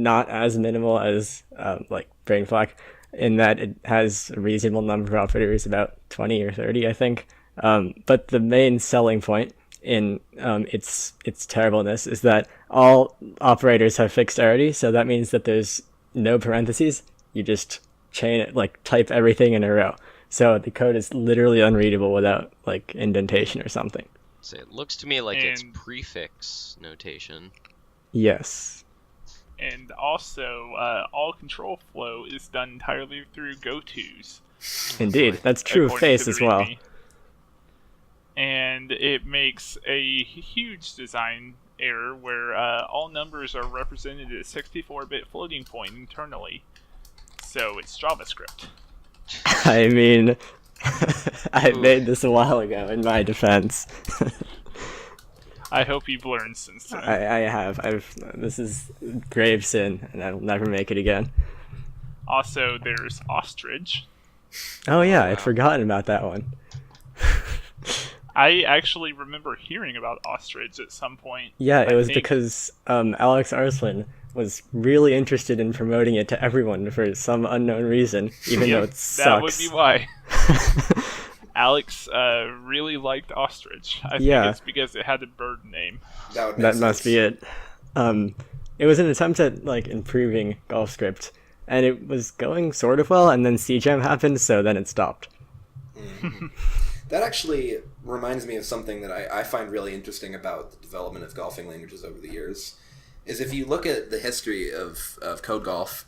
not as minimal as like Brainflock, in that it has a reasonable number of operators, about 20 or 30, I think. But the main selling point in its terribleness is that all operators have fixed arity, so that means that there's no parentheses. You just chain it, like type everything in a row. So the code is literally unreadable without like indentation or something. So it looks to me like it's prefix notation. Yes. And also, all control flow is done entirely through gotos. Indeed, that's true of face as well. And it makes a huge design error where all numbers are represented at a 64-bit floating point internally. So it's JavaScript. I mean, I made this a while ago in my defense. I hope you've learned since then. I have. This is grave sin, and I'll never make it again. Also, there's ostrich. Oh yeah, I'd forgotten about that one. I actually remember hearing about ostrich at some point. Yeah, it was because Alex Arslan was really interested in promoting it to everyone for some unknown reason, even though it sucks. That would be why. Alex really liked ostrich. I think it's because it had a bird name. That must be it. It was an attempt at like improving GolfScript, and it was going sort of well, and then CJAM happened, so then it stopped. Mm-hmm. That actually reminds me of something that I find really interesting about the development of golfing languages over the years. Is if you look at the history of Code Golf,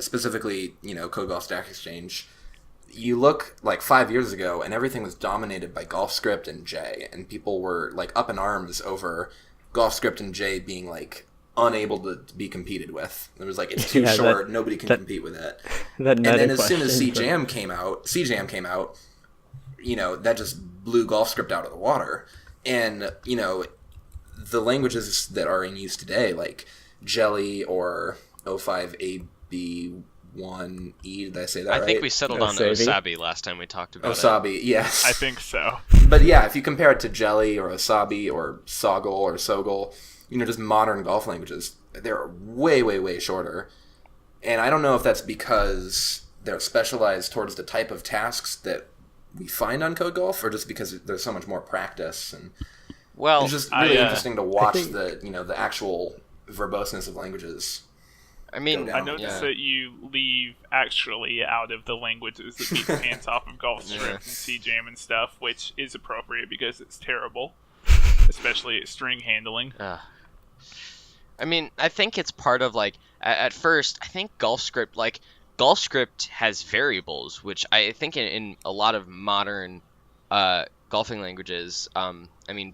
specifically, Code Golf Stack Exchange, you look like 5 years ago and everything was dominated by GolfScript and J, and people were like up in arms over GolfScript and J being like unable to be competed with. It was like, it's too short, nobody can compete with it. And then as soon as CJAM came out, that just blew GolfScript out of the water. And, the languages that are in use today, like Jelly or O5AB1E, did I say that right? I think we settled on Osabi last time we talked about Osabi, yes. I think so. But yeah, if you compare it to Jelly or Osabi or Soggle or Soggle, just modern golf languages, they're way, way, way shorter. And I don't know if that's because they're specialized towards the type of tasks that we find on Code Golf, or just because there's so much more practice. And it's just really interesting to watch the actual verboseness of languages. I mean, I noticed that you leave actually out of the languages that beat the pants off of GolfScript and CJAM and stuff, which is appropriate because it's terrible, especially at string handling. I mean, I think it's part of at first, I think GolfScript has variables, which I think in a lot of modern golfing languages,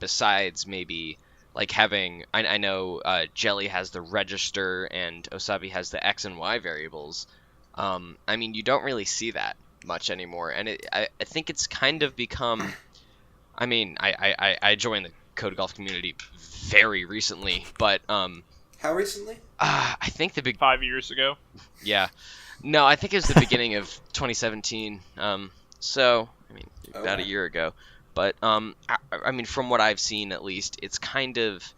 besides maybe having, I know Jelly has the register and Osabi has the X and Y variables. You don't really see that much anymore, and I think it's kind of become. I joined the Code Golf community very recently, but how recently? I think 5 years ago. Yeah. No, I think it was the beginning of 2017. About a year ago. But from what I've seen, at least, it's kind of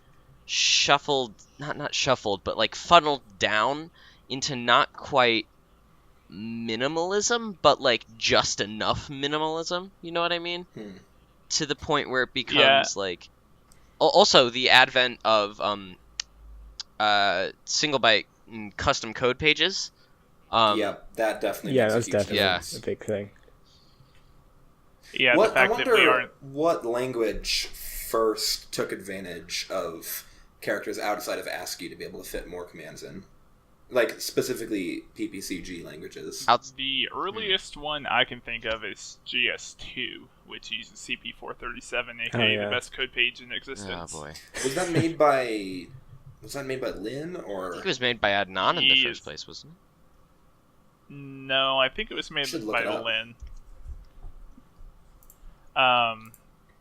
shuffled, not shuffled, but funneled down into not quite minimalism, but just enough minimalism. You know what I mean? To the point where it becomes also the advent of single byte custom code pages. That definitely. Yeah, that's definitely a big thing. Yeah, the fact that we aren't. What language first took advantage of characters outside of ASCII to be able to fit more commands in? Specifically PPCG languages. The earliest one I can think of is GS2, which uses CP437, aka the best code page in existence. Oh boy. Was that made by Lin, or? I think it was made by Adnan in the first place, wasn't it? No, I think it was made by Lin.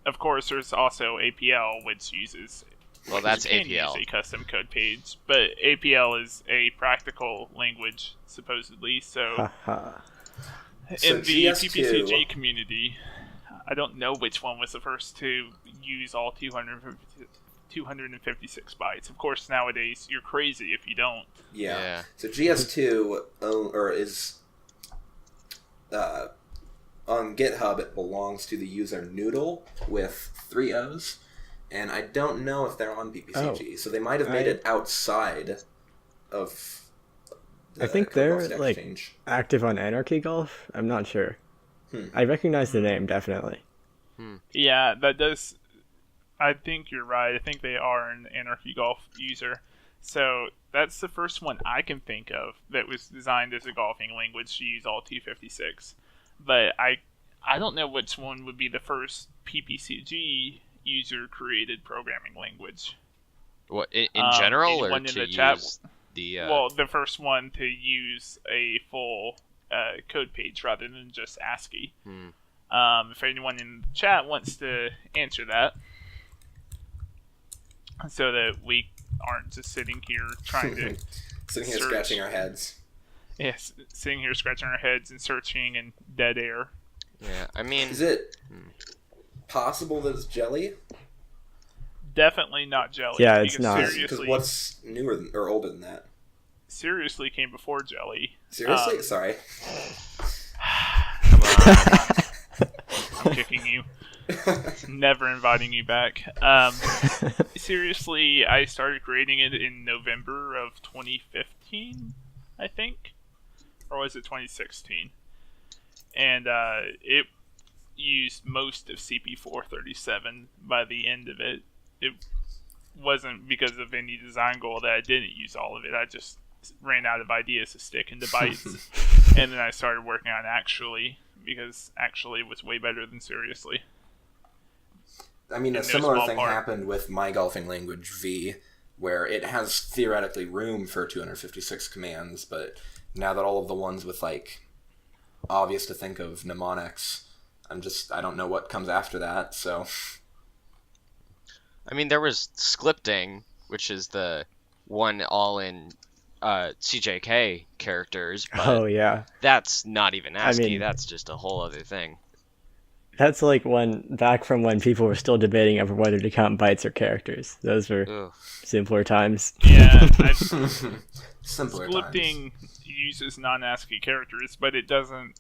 Of course, there's also APL, which uses. Well, that's APL. Use a custom code page, but APL is a practical language, supposedly. So in the PPCG community, I don't know which one was the first to use all 256 bytes. Of course, nowadays you're crazy if you don't. Yeah. So GS2 is on GitHub. It belongs to the user Noodle with 3 O's, and I don't know if they're on PPCG. So they might have made it outside of. I think they're like active on Anarchy Golf. I'm not sure. I recognize the name definitely. Yeah, that does. I think you're right. I think they are an Anarchy Golf user. So that's the first one I can think of that was designed as a golfing language to use all 256. But I don't know which one would be the first PPCG user created programming language. What in general, or to use chat, the? Well, the first one to use a full code page rather than just ASCII. If anyone in the chat wants to answer that, so that we aren't just sitting here trying to sitting here scratching our heads. Yes, sitting here scratching our heads and searching in dead air. Yeah, I mean, is it possible that it's Jelly? Definitely not Jelly. Yeah, it's not. Because what's newer or older than that? Seriously came before Jelly. Seriously? Sorry. Come on. I'm kicking you. Never inviting you back. Seriously, I started creating it in November of 2015, I think. Or was it 2016? And it used most of CP437 by the end of it. It wasn't because of any design goal that I didn't use all of it. I just ran out of ideas to stick into bytes. And then I started working on Actually, because Actually was way better than Seriously. I mean, a similar thing happened with my golfing language V, where it has theoretically room for 256 commands, but now that all of the ones with, like, obvious to think of mnemonics, I don't know what comes after that, so. I mean, there was scripting, which is the one all in CJK characters, but that's not even ASCII, I mean, that's just a whole other thing. That's like back from when people were still debating over whether to count bytes or characters. Those were simpler times. Yeah, simpler scripting times. Uses non-ASCII characters, but it doesn't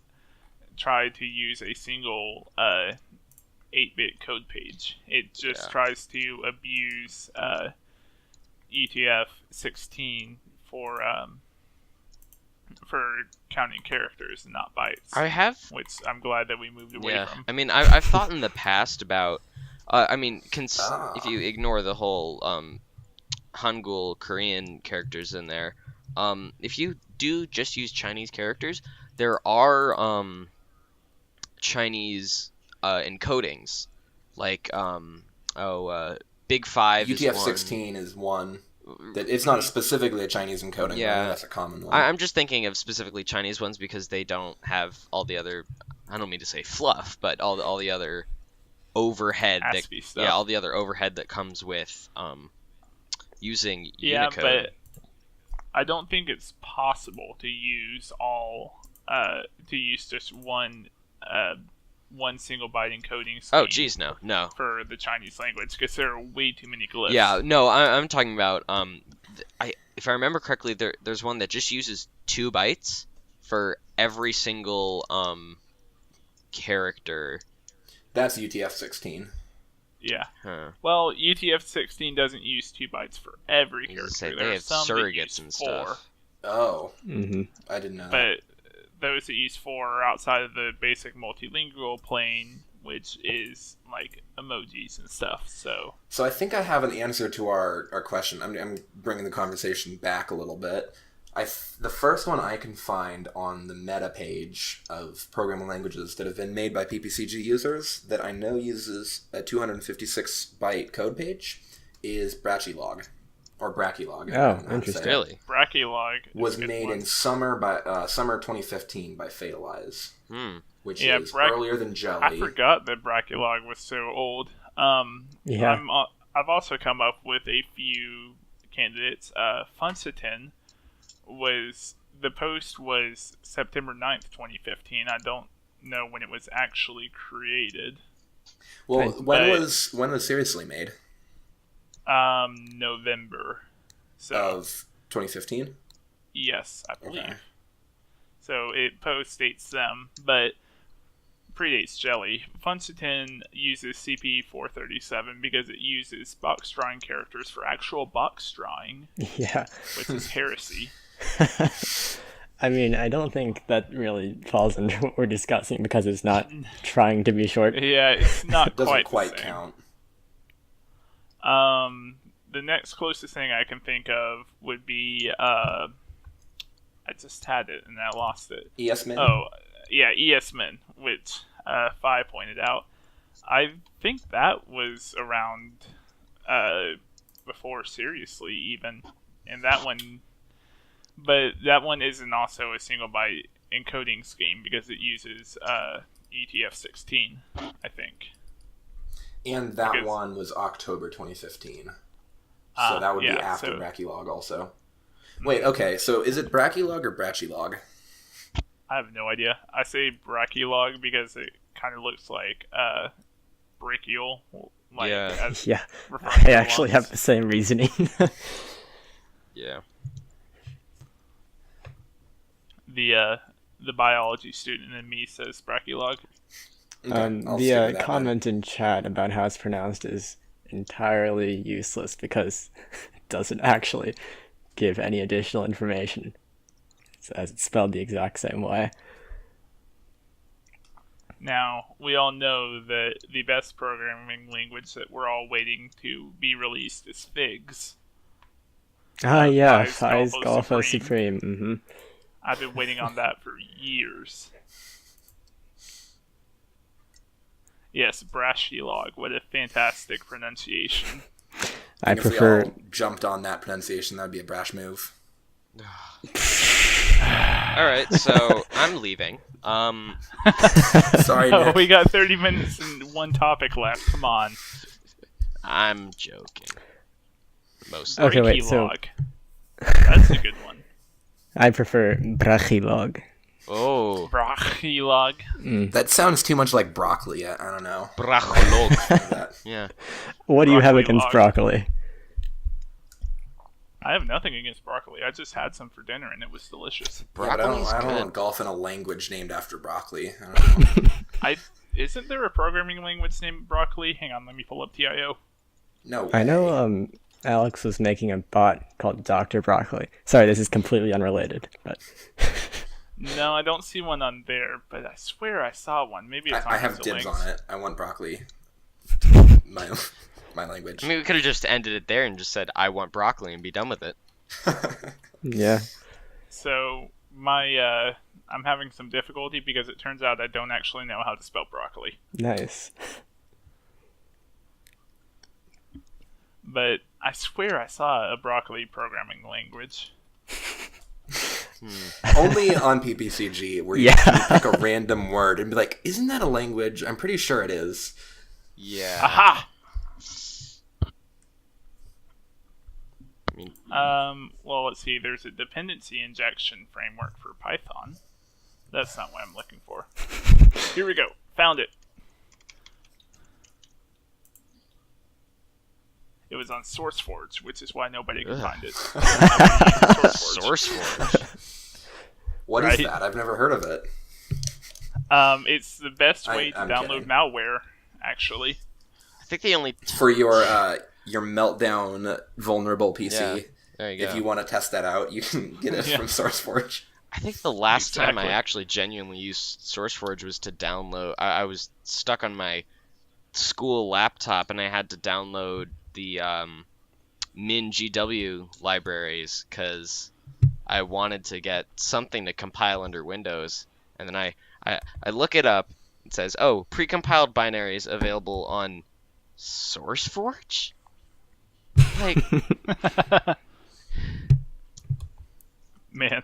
try to use a single 8-bit code page. It just tries to abuse UTF-16 for counting characters and not bytes. Which I'm glad that we moved away from. I mean, I've thought in the past about, if you ignore the whole Hangul Korean characters in there, if you do just use Chinese characters, there are Chinese encodings, like Big 5 UTF-16 is one. That it's not specifically a Chinese encoding, but that's a common one. I'm just thinking of specifically Chinese ones because they don't have all the other, I don't mean to say fluff, but all the other overhead all the other overhead that comes with using Unicode. Yeah, but I don't think it's possible to use just one single byte encoding scheme. Oh, geez, no. For the Chinese language, because there are way too many glyphs. Yeah, no, I'm talking about, if I remember correctly, there's one that just uses 2 bytes for every single character. That's UTF-16. Yeah. Huh. Well, UTF-16 doesn't use 2 bytes for every character. They have surrogates and stuff. Oh. Mm-hmm. I didn't know that. Those that use 4 are outside of the basic multilingual plane, which is like emojis and stuff. So I think I have an answer to our question. I'm bringing the conversation back a little bit. The first one I can find on the meta page of programming languages that have been made by PPCG users that I know uses a 256-byte code page is Brachylog. Or Brachylog. Oh, interesting. Really? Brachylog was made in summer 2015 by Fatalize, which is earlier than Jelly. I forgot that Brachylog was so old. I've also come up with a few candidates. Funsitin the post was September 9th, 2015. I don't know when it was actually created. Well, when was Seriously made? November. So Of 2015? yes, I believe. Okay. So it post-dates them, but predates Jelly. Function 10 uses CP437 because it uses box drawing characters for actual box drawing, Yeah. which is heresy. I mean, I don't think that really falls into what we're discussing because it's not trying to be short. Yeah, it's not Doesn't quite quite the same. count. The next closest thing I can think of would be I just had it and I lost it. ESMIN? Oh, yeah, ESMIN, which Phi pointed out. I think that was around before Seriously even, and that one, but that one isn't also a single byte encoding scheme because it uses ETF16, I think. And that because- one was October 2015. So that would be yeah, after so- Brachylog also. Wait, okay, so is it Brachylog or Brachylog? I have no idea. I say brachylog because it kind of looks like brachial. Like, Yeah. as Yeah, referring I to actually lungs. have the same reasoning. Yeah. The biology student in me says brachylog. Okay, I'll stick with The that then. comment in chat about how it's pronounced is entirely useless because it doesn't actually give any additional information. As it's spelled the exact same way. Now, we all know that the best programming language that we're all waiting to be released is Figs. Ah, yeah, Phi's Phi's Golfo Golfo Supreme. Mm-hmm. I've been waiting on that for years. Yes, brachylog. What a fantastic pronunciation. I If we prefer. all jumped on that pronunciation, that would be a brash move. Alright, so I'm leaving. Sorry, Oh, Nick. we got 30 minutes and one topic left. Come on. I'm joking. Mostly. Okay, wait, so- Brachylog. That's a good one. I prefer Brachylog. Oh, Brachylog. That sounds too much like broccoli. I don't know. bracholog. That- Yeah. What do you have Broccoli against log. broccoli? I have nothing against broccoli. I just had some for dinner and it was delicious. Yeah, but Broccoli's I don't good. want golf in a language named after broccoli. I don't know. Isn't there a programming language named broccoli? Hang on, let me pull up TIO. No I know way. Alex was making a bot called Dr. Broccoli. Sorry, this is completely unrelated, but No, I don't see one on there, but I swear I saw one. Maybe it's on I have Insta dibs Links. on it. I want broccoli. My language. I mean, we could have just ended it there and just said, I want broccoli and be done with it. yeah. So my I'm having some difficulty because it turns out I don't actually know how to spell broccoli. Nice. But I swear I saw a broccoli programming language. Only on PPCG where you Yeah. can pick a random word and be like, isn't that a language? I'm pretty sure it is. Yeah. Aha! I mean, Well, let's see. There's a dependency injection framework for Python. That's not what I'm looking for. Here we go. Found it. It was on SourceForge, which is why nobody could Ugh. find it. SourceForge. SourceForge. What is Right. that? I've never heard of it. It's the best way to I'm download kidding. malware, actually. I think the only... For your meltdown vulnerable PC. Yeah, there you go. If you want to test that out, you can get it Yeah. from SourceForge. I think the last time I Exactly. actually genuinely used SourceForge was to download... I was stuck on my school laptop and I had to download the MinGW libraries because I wanted to get something to compile under Windows. And then I look it up. It says, oh, precompiled binaries available on SourceForge? Like, Man,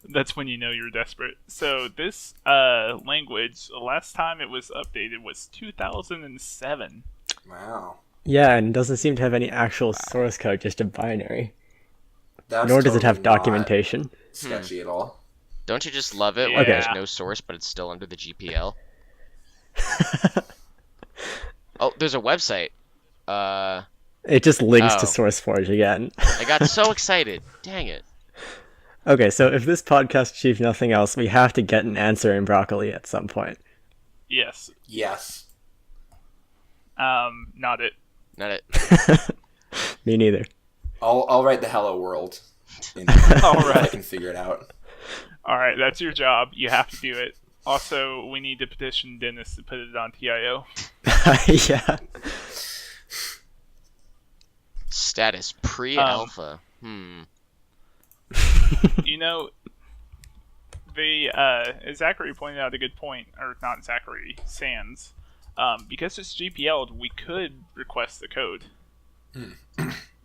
that's when you know you're desperate. So this language, the last time it was updated was 2007. Wow. Yeah, and doesn't seem to have any actual source code, just a binary. That's Nor does it have totally not documentation. sketchy at all. don't you just love it when Yeah. there's no source but it's still under the GPL? Oh, there's a website. It just links to Oh. SourceForge again. I got so excited. Dang it. Okay, so if this podcast achieves nothing else, we have to get an answer in Broccoli at some point. Yes. Yes. Not it. Not it. Me neither. I'll write the hello world. All right. I can figure it out. All right, that's your job. You have to do it. Also, we need to petition Dennis to put it on TIO. Yeah. Status pre-alpha. You know, Zachary pointed out a good point, or not Zachary, Sans. Because it's GPL'd, we could request the code.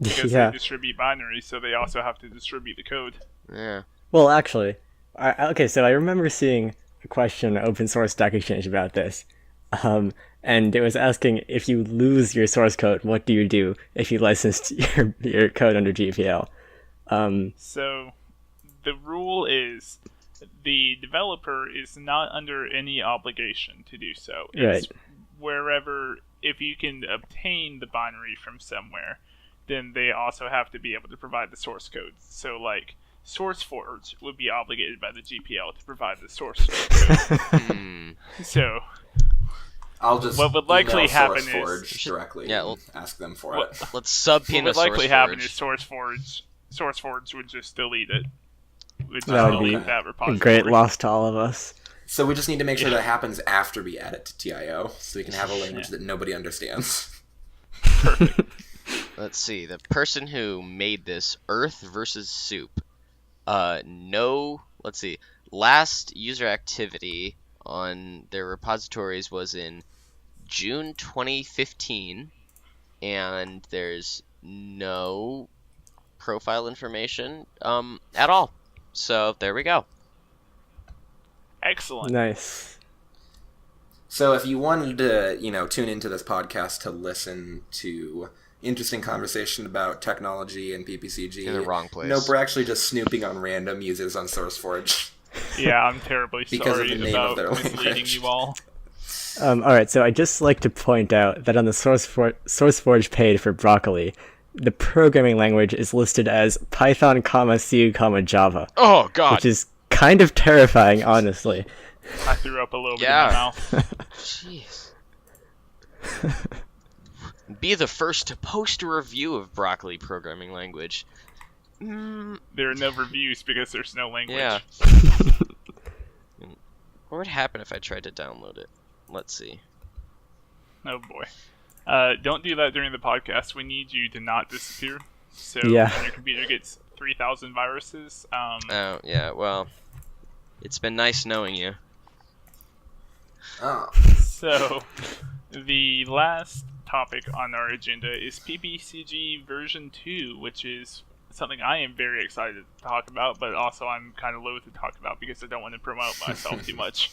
Because Yeah. they distribute binaries, so they also have to distribute the code. Yeah. Well, actually, okay, so I remember seeing a question on Open Source Stack Exchange about this. And it was asking, if you lose your source code, what do you do if you licensed your code under GPL? So, the rule is the developer is not under any obligation to do so. It's wherever, if you can obtain the binary from somewhere, then they also have to be able to provide the source code. So, like, SourceForge would be obligated by the GPL to provide the source code. So, I'll just what would likely email happen SourceForge directly yeah, and ask them for what- it. Let's subpoena what would likely happen is SourceForge. SourceForge would just delete it. Would just That would be delete that A repository. great loss to all of us. So we just need to make sure that happens after we add it to TIO, so we can have a language Yeah. that nobody understands. Let's see. The person who made this, Earth versus Soup. No. Let's see. Last user activity on their repositories was in June 2015, and there's no profile information at all. So there we go. Excellent. Nice. So if you wanted to, tune into this podcast to listen to interesting conversation about technology and PPCG, In the wrong place. Nope, we're actually just snooping on random users on SourceForge. Yeah, I'm terribly Because of sorry the name about of their misleading language. you all. Alright, so I'd just like to point out that on the SourceForge page for Broccoli, the programming language is listed as Python, C, Java, Oh God. which is kind of terrifying, honestly. I threw up a little bit Yeah. in my mouth. Jeez. Be the first to post a review of Broccoli programming language. There are no reviews because there's no language. Yeah. What would happen if I tried to download it? Let's see. Oh boy. Don't do that during the podcast. We need you to not disappear. So Yeah. when your computer gets 3,000 viruses, Oh, yeah, well, it's been nice knowing you. Oh. so the last topic on our agenda is PPCG version 2, which is something I am very excited to talk about, but also I'm kind of loath to talk about because I don't want to promote myself too much.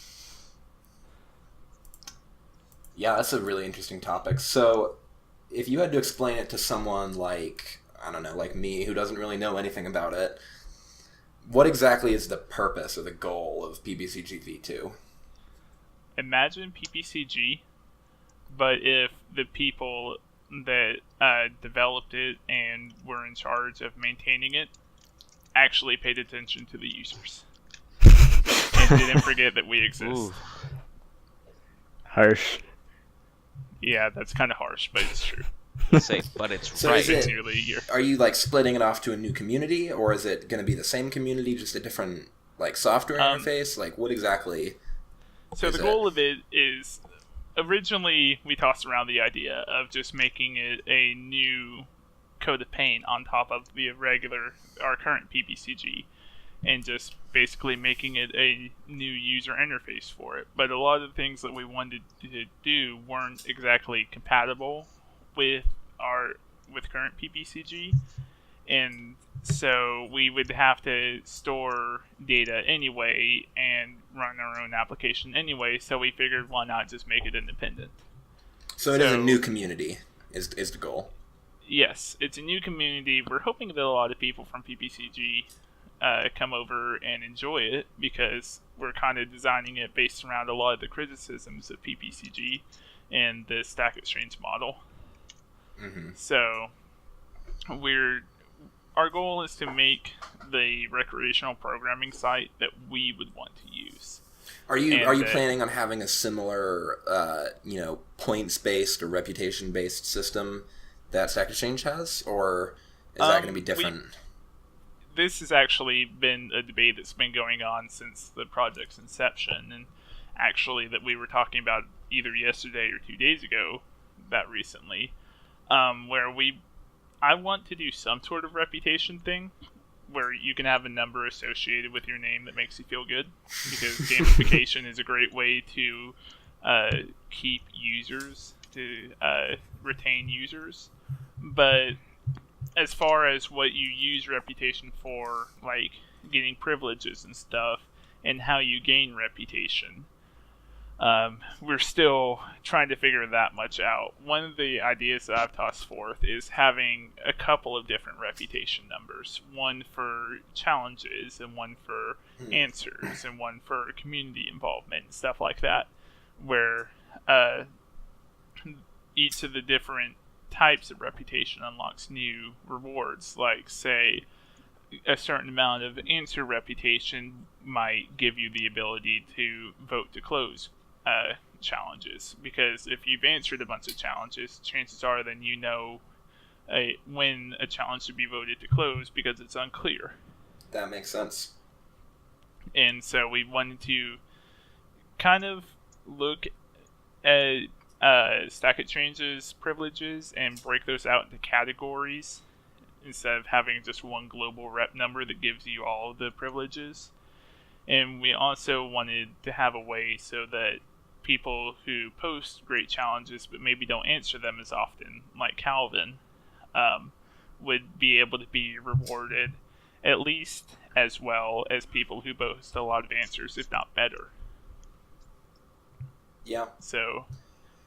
Yeah, that's a really interesting topic. So, if you had to explain it to someone like, I don't know, like me, who doesn't really know anything about it, what exactly is the purpose or the goal of PPCG v2? Imagine PPCG, but if the people that developed it and were in charge of maintaining it actually paid attention to the users and didn't forget that we exist. Ooh. Harsh. Yeah, that's kind of harsh, but it's true. Say, but it's So right. is it- It's nearly a year. Are you like splitting it off to a new community, or is it going to be the same community, just a different like software interface? Like, what exactly? So the goal of it is, originally we tossed around the idea of just making it a new code of paint on top of our current PPCG, and just basically making it a new user interface for it. But a lot of the things that we wanted to do weren't exactly compatible with current PPCG, and so we would have to store data anyway and run our own application anyway, so we figured why not just make it independent. So it is a new community, is the goal. Yes, it's a new community. We're hoping that a lot of people from PPCG come over and enjoy it, because we're kind of designing it based around a lot of the criticisms of PPCG and the Stack Exchange model. Mm-hmm. So our goal is to make the recreational programming site that we would want to use. Are you planning on having a similar, points based or reputation based system that Stack Exchange has, or is that going to be different? This has actually been a debate that's been going on since the project's inception, and actually that we were talking about either yesterday or 2 days ago, that recently, where I want to do some sort of reputation thing where you can have a number associated with your name that makes you feel good, because gamification is a great way to keep users, to retain users. But as far as what you use reputation for, like getting privileges and stuff, and how you gain reputation, we're still trying to figure that much out. One of the ideas that I've tossed forth is having a couple of different reputation numbers. One for challenges, and one for answers, and one for community involvement, and stuff like that, where each of the different types of reputation unlocks new rewards. Like, say, a certain amount of answer reputation might give you the ability to vote to close challenges, because if you've answered a bunch of challenges, chances are then you know when a challenge should be voted to close, because it's unclear. That makes sense. And so we wanted to kind of look at Stack Exchange's privileges and break those out into categories instead of having just one global rep number that gives you all of the privileges. And we also wanted to have a way so that people who post great challenges but maybe don't answer them as often, like Calvin, would be able to be rewarded at least as well as people who post a lot of answers, if not better. Yeah. So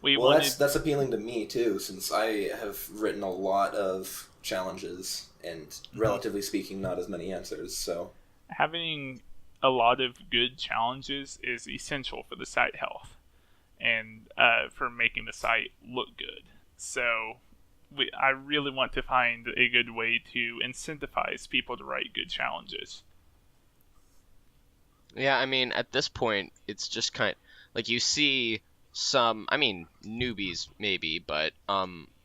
that's appealing to me too, since I have written a lot of challenges and, relatively speaking, not as many answers. So having a lot of good challenges is essential for the site health and for making the site look good. So I really want to find a good way to incentivize people to write good challenges. Yeah, I mean, at this point, it's just kind of, like, you see some, I mean, newbies maybe, but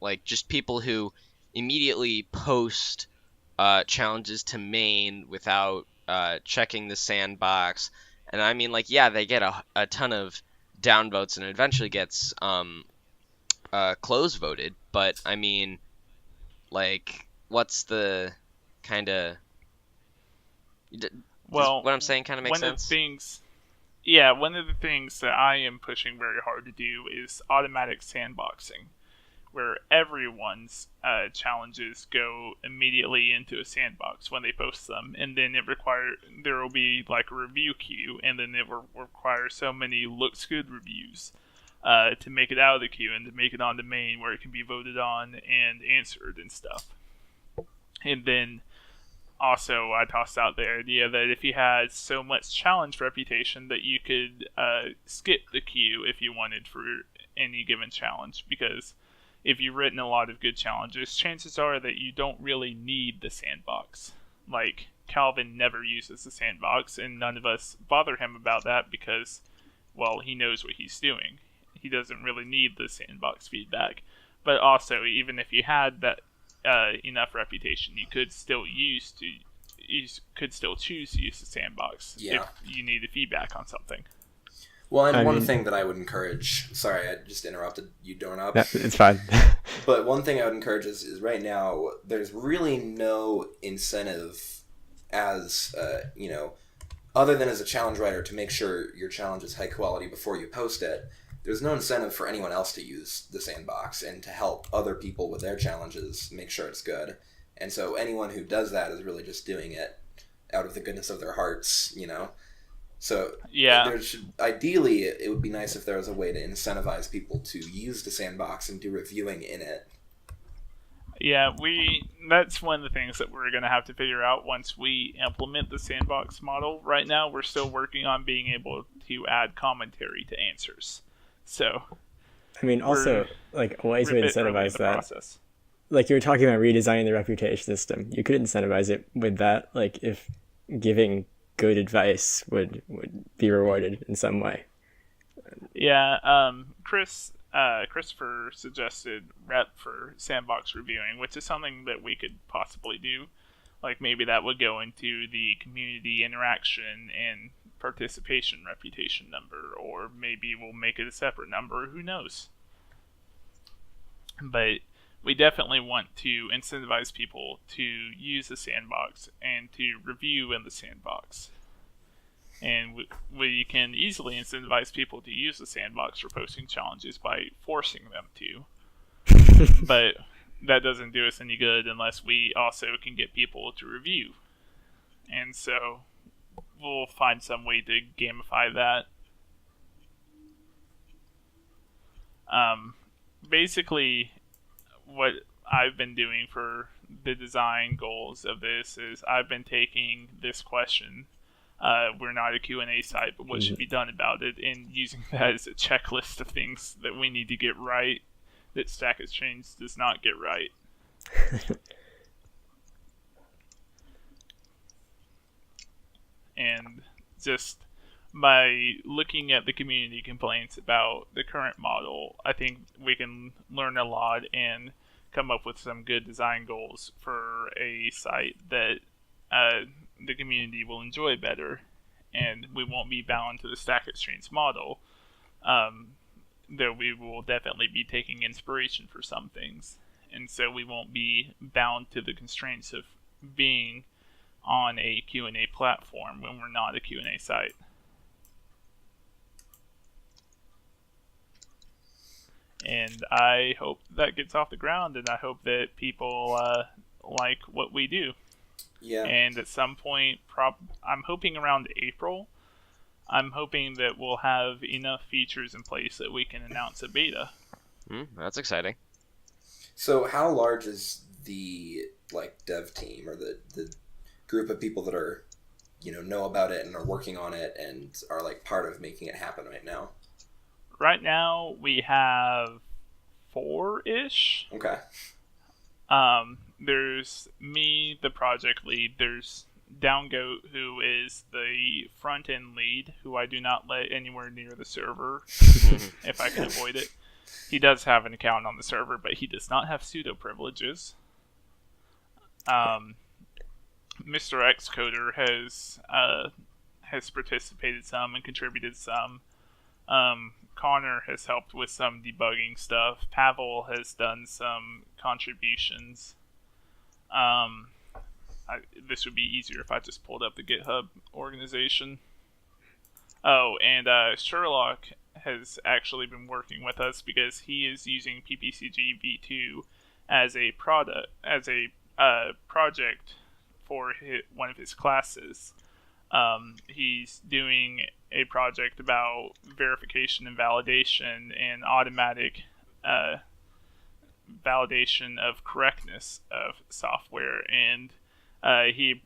like just people who immediately post challenges to main without checking the sandbox, and I mean, like, yeah, they get a ton of downvotes and eventually gets close voted, but I mean, like, what's the kind of, well, what I'm saying kind of makes sense? One of the things that I am pushing very hard to do is automatic sandboxing, where everyone's challenges go immediately into a sandbox when they post them, and then there will be like a review queue, and then it will require so many looks good reviews to make it out of the queue and to make it on the main where it can be voted on and answered and stuff. And then also, I tossed out the idea that if you had so much challenge reputation that you could skip the queue if you wanted for any given challenge, because if you've written a lot of good challenges, chances are that you don't really need the sandbox. Like, Calvin never uses the sandbox, and none of us bother him about that because, well, he knows what he's doing. He doesn't really need the sandbox feedback. But also, even if you had that enough reputation, you could still choose to use the sandbox if you needed feedback on something. Well, and one thing that I would encourage, sorry, I just interrupted you, Doorknob. It's fine. But one thing I would encourage is right now, there's really no incentive as, other than as a challenge writer to make sure your challenge is high quality before you post it. There's no incentive for anyone else to use the sandbox and to help other people with their challenges make sure it's good. And so anyone who does that is really just doing it out of the goodness of their hearts, So ideally, it would be nice if there was a way to incentivize people to use the sandbox and do reviewing in it. Yeah, that's one of the things that we're going to have to figure out once we implement the sandbox model. Right now, we're still working on being able to add commentary to answers. So, I mean, also, like, a way to incentivize that. Process. like you were talking about redesigning the reputation system, you could incentivize it with that. Like if giving good advice would be rewarded in some way. Yeah, Christopher suggested rep for sandbox reviewing, which is something that we could possibly do. Like maybe that would go into the community interaction and participation reputation number, or maybe we'll make it a separate number. Who knows? But we definitely want to incentivize people to use the sandbox and to review in the sandbox. And we can easily incentivize people to use the sandbox for posting challenges by forcing them to. But that doesn't do us any good unless we also can get people to review. And so we'll find some way to gamify that. Basically, what I've been doing for the design goals of this is I've been taking this question, we're not a Q&A site, but what should be done about it, and using that as a checklist of things that we need to get right that Stack Exchange does not get right. And just by looking at the community complaints about the current model, I think we can learn a lot and come up with some good design goals for a site that the community will enjoy better, and we won't be bound to the Stack Exchange model, though we will definitely be taking inspiration for some things, and so we won't be bound to the constraints of being on a Q&A platform when we're not a Q&A site. And I hope that gets off the ground, and I hope that people like what we do. Yeah. And at some point, I'm hoping around April, I'm hoping that we'll have enough features in place that we can announce a beta. That's exciting. So how large is the dev team, or the group of people that are, know about it and are working on it and are part of making it happen right now? Right now, we have 4-ish. Okay. There's me, the project lead. There's Downgoat, who is the front-end lead, who I do not let anywhere near the server if I can avoid it. He does have an account on the server, but he does not have pseudo privileges. Mr. Xcoder has participated some and contributed some. Connor has helped with some debugging stuff. Pavel has done some contributions. This would be easier if I just pulled up the GitHub organization. Oh, and Sherlock has actually been working with us because he is using PPCG v2 as a project for one of his classes. He's doing a project about verification and validation and automatic validation of correctness of software. And he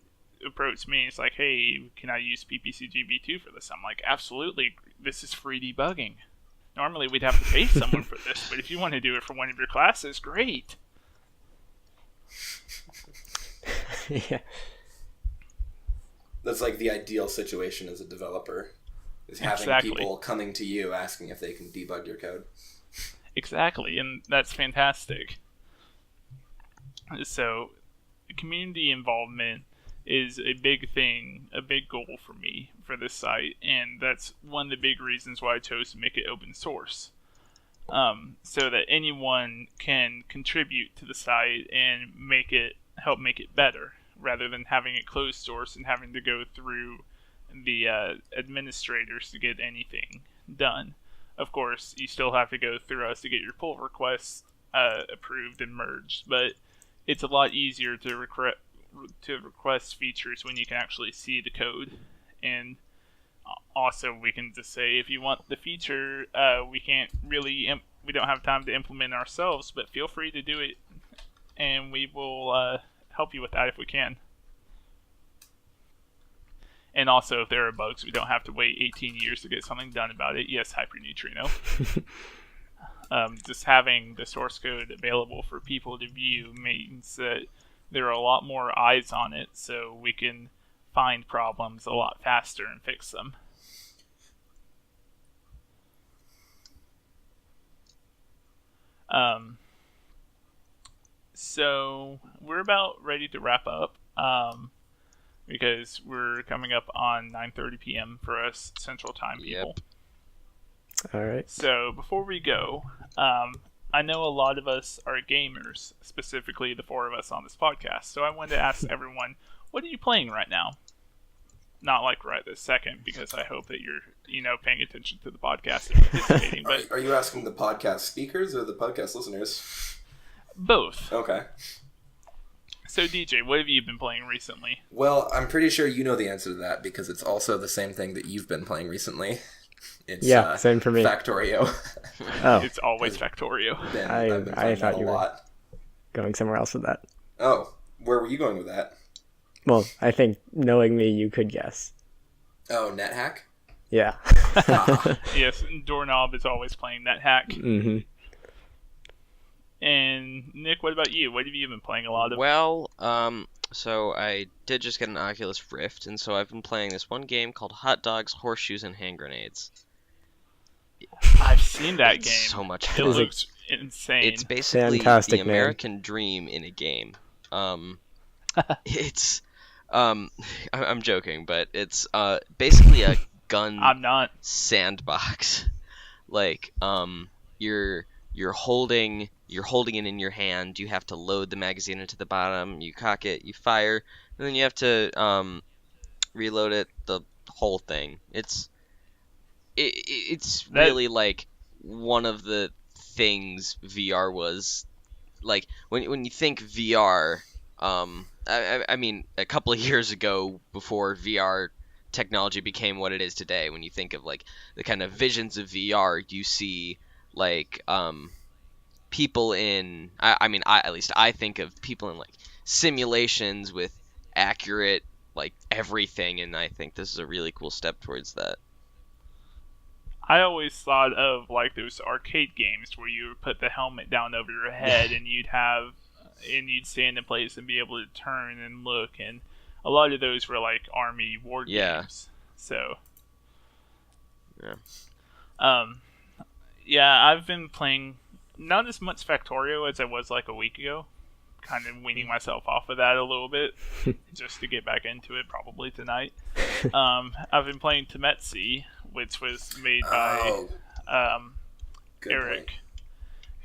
approached me and he's like, hey, can I use PPCG v2 for this? I'm like, absolutely. This is free debugging. Normally we'd have to pay someone for this, but if you want to do it for one of your classes, great. Yeah. That's the ideal situation as a developer, is having people coming to you asking if they can debug your code. Exactly, and that's fantastic. So, community involvement is a big thing, a big goal for me for this site, and that's one of the big reasons why I chose to make it open source. So that anyone can contribute to the site and help make it better, rather than having it closed source and having to go through the administrators to get anything done. Of course, you still have to go through us to get your pull requests approved and merged, but it's a lot easier to request features when you can actually see the code. And also, we can just say, if you want the feature, we don't have time to implement ourselves, but feel free to do it, and we will help you with that if we can. And also, if there are bugs, we don't have to wait 18 years to get something done about it. Yes, Hyperneutrino. Just having the source code available for people to view means that there are a lot more eyes on it, so we can find problems a lot faster and fix them. So we're about ready to wrap up, because we're coming up on 9:30 p.m. for us Central Time people. All right. So before we go, I know a lot of us are gamers, specifically the four of us on this podcast. So I wanted to ask everyone, what are you playing right now? Not like right this second, because I hope that you're, paying attention to the podcast and participating. But are you asking the podcast speakers or the podcast listeners? Both. Okay. So DJ, what have you been playing recently? Well, I'm pretty sure you know the answer to that because it's also the same thing that you've been playing recently. It's, same for me. Factorio. Oh, It's always Factorio. I thought you were going somewhere else with that. Oh, where were you going with that? Well, I think knowing me, you could guess. Oh, NetHack? Yeah. Yes, Doorknob is always playing NetHack. Mm-hmm. And Nick, what about you? What have you been playing a lot of? Well, so I did just get an Oculus Rift, and so I've been playing this one game called Hot Dogs, Horseshoes, and Hand Grenades. I've seen that It's game. so much It fun. looks insane. It's basically Fantastic the name. American dream in a game. It's I'm joking, but it's basically a gun I'm not. sandbox. Like you're holding it in your hand. You have to load the magazine into the bottom. You cock it, you fire, and then you have to reload it. The whole thing. It's really like one of the things VR was like when you think VR. I mean, a couple of years ago, before VR technology became what it is today, when you think of like the kind of visions of VR, you see like people in. At least I think of people in like simulations with accurate like everything, and I think this is a really cool step towards that. I always thought of like those arcade games where you would put the helmet down over your head and you'd stand in place and be able to turn and look, and a lot of those were like army war games. So I've been playing not as much Factorio as I was like a week ago. Kind of weaning myself off of that a little bit just to get back into it probably tonight. I've been playing Temetsi, which was made by Eric, point.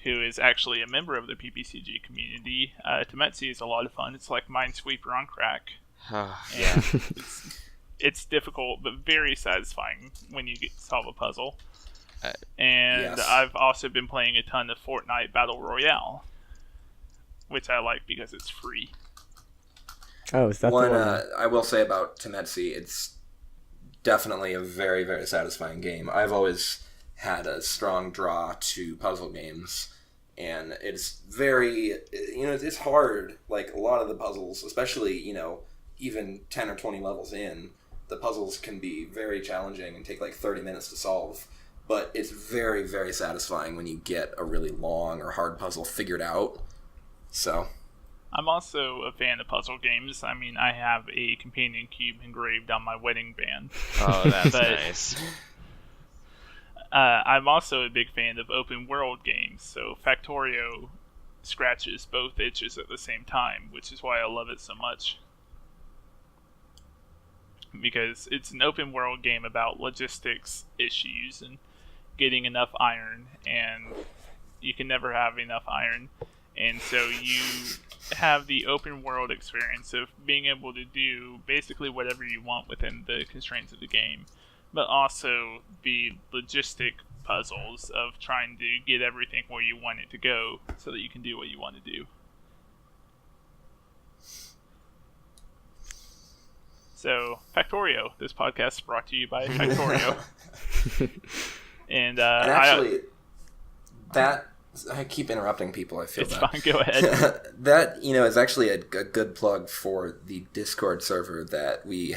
who is actually a member of the PPCG community. Temetsi is a lot of fun. It's like Minesweeper on crack. Yeah. It's difficult but very satisfying when you get to solve a puzzle. And yes. I've also been playing a ton of Fortnite Battle Royale, which I like because it's free. Oh, is that one? the one? I will say about Temetsi, it's definitely a very, very satisfying game. I've always had a strong draw to puzzle games, and it's very, it's hard. Like a lot of the puzzles, especially, even 10 or 20 levels in, the puzzles can be very challenging and take like 30 minutes to solve. But it's very, very satisfying when you get a really long or hard puzzle figured out. So, I'm also a fan of puzzle games. I mean, I have a companion cube engraved on my wedding band. Oh, that's nice. I'm also a big fan of open world games, so Factorio scratches both itches at the same time, which is why I love it so much. Because it's an open world game about logistics issues and getting enough iron, and you can never have enough iron. And so you have the open world experience of being able to do basically whatever you want within the constraints of the game, but also the logistic puzzles of trying to get everything where you want it to go so that you can do what you want to do. So, Factorio. This podcast is brought to you by Factorio. And actually, I keep interrupting people. I feel it's fine. Go ahead. That is actually a good plug for the Discord server that we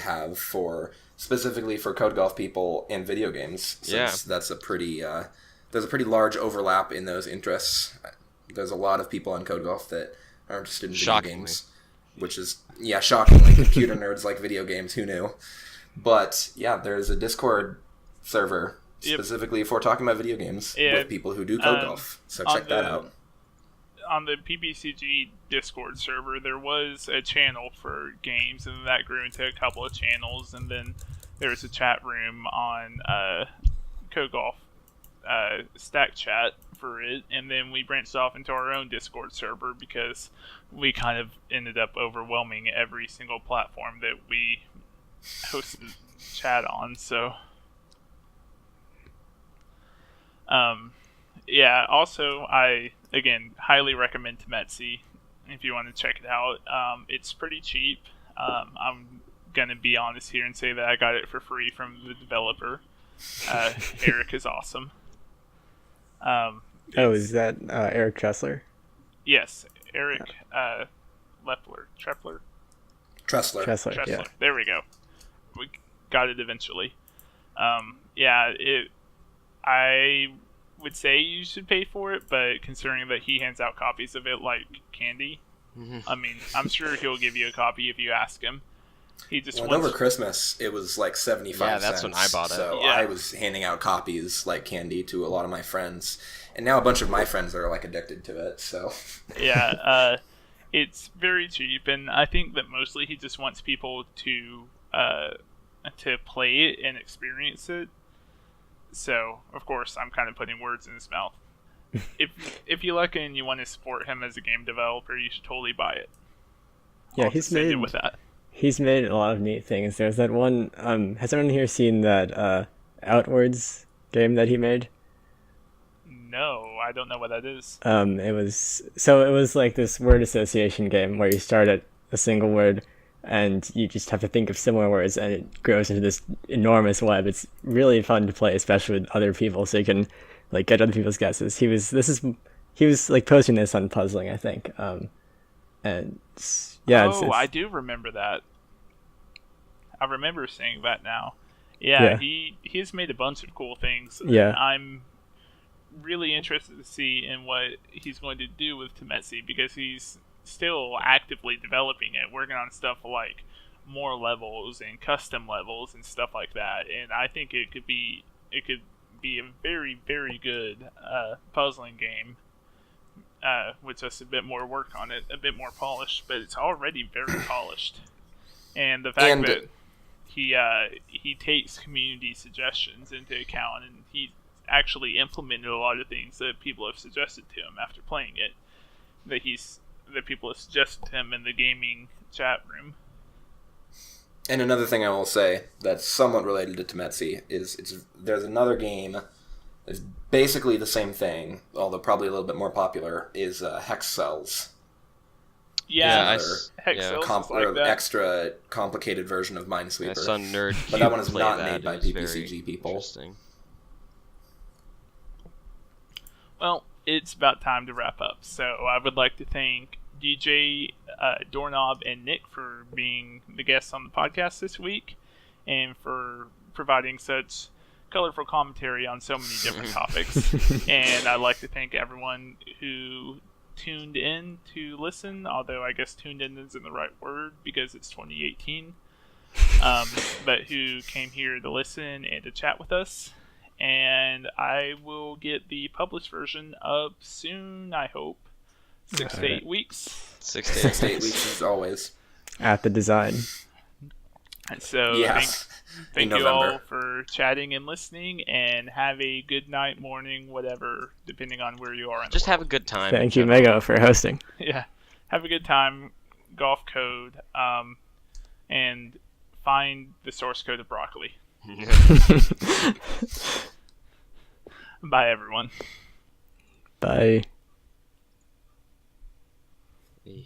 specifically for Code Golf people and video games. Since that's a pretty there's a pretty large overlap in those interests. There's a lot of people on Code Golf that are interested in video games, which is, shockingly, computer nerds like video games, who knew? But, yeah, there's a Discord server specifically for talking about video games with people who do Code Golf, so check that out. On the PPCG Discord server, there was a channel for games, and that grew into a couple of channels, and then there was a chat room on Code Golf Stack Chat for it, and then we branched off into our own Discord server because we kind of ended up overwhelming every single platform that we hosted chat on. So also I again highly recommend Temetsy if you want to check it out. It's pretty cheap. I'm gonna be honest here and say that I got it for free from the developer. Eric is awesome. Is that Eric Tressler? Yes, Eric Tressler. Yeah. There we go. We got it eventually. I would say you should pay for it, but considering that he hands out copies of it like candy, I mean, I'm sure he'll give you a copy if you ask him. He just over Christmas, it was like 75 cents. Yeah, that's when I bought it. So I was handing out copies like candy to a lot of my friends. And now a bunch of my friends are like addicted to it, so... Yeah, it's very cheap, and I think that mostly he just wants people to play it and experience it. So, of course, I'm kind of putting words in his mouth. If you like it and you want to support him as a game developer, you should totally buy it. Yeah, he's made a lot of neat things. There's that one. Has anyone here seen that Outwards game that he made? No, I don't know what that is. It was like this word association game where you start at a single word and you just have to think of similar words, and it grows into this enormous web. It's really fun to play, especially with other people, so you can like get other people's guesses. He was like posting this on Puzzling, I think. I do remember that. I remember seeing that now. Yeah. He's made a bunch of cool things. Yeah. I'm really interested to see in what he's going to do with Temetsy, because he's still actively developing it, working on stuff like more levels and custom levels and stuff like that. And I think it could be a very, very good puzzling game. With just a bit more work on it, a bit more polished, but it's already very polished. And the fact that he takes community suggestions into account, and he actually implemented a lot of things that people have suggested to him after playing it, that people have suggested to him in the gaming chat room. And another thing I will say that's somewhat related to Temetsy is there's another game that's basically the same thing, although probably a little bit more popular, is Hex Cells. Hex Cells like that. Extra complicated version of Minesweeper. I saw Nerd but that one is not made by PPCG people. Well, it's about time to wrap up, so I would like to thank DJ, Doorknob, and Nick for being the guests on the podcast this week, and for providing such colorful commentary on so many different topics. And I'd like to thank everyone who tuned in to listen, although I guess tuned in isn't the right word because it's 2018, but who came here to listen and to chat with us. And I will get the published version up soon, I hope. 6 to 8 weeks. 6 to 8 weeks as always. At the design. And so thank you all for chatting and listening, and have a good night, morning, whatever, depending on where you are in the world. Have a good time. Thank you, Mego, for hosting. Yeah. Have a good time, Golf Code, and find the source code of broccoli. Bye, everyone. Bye. Yeah.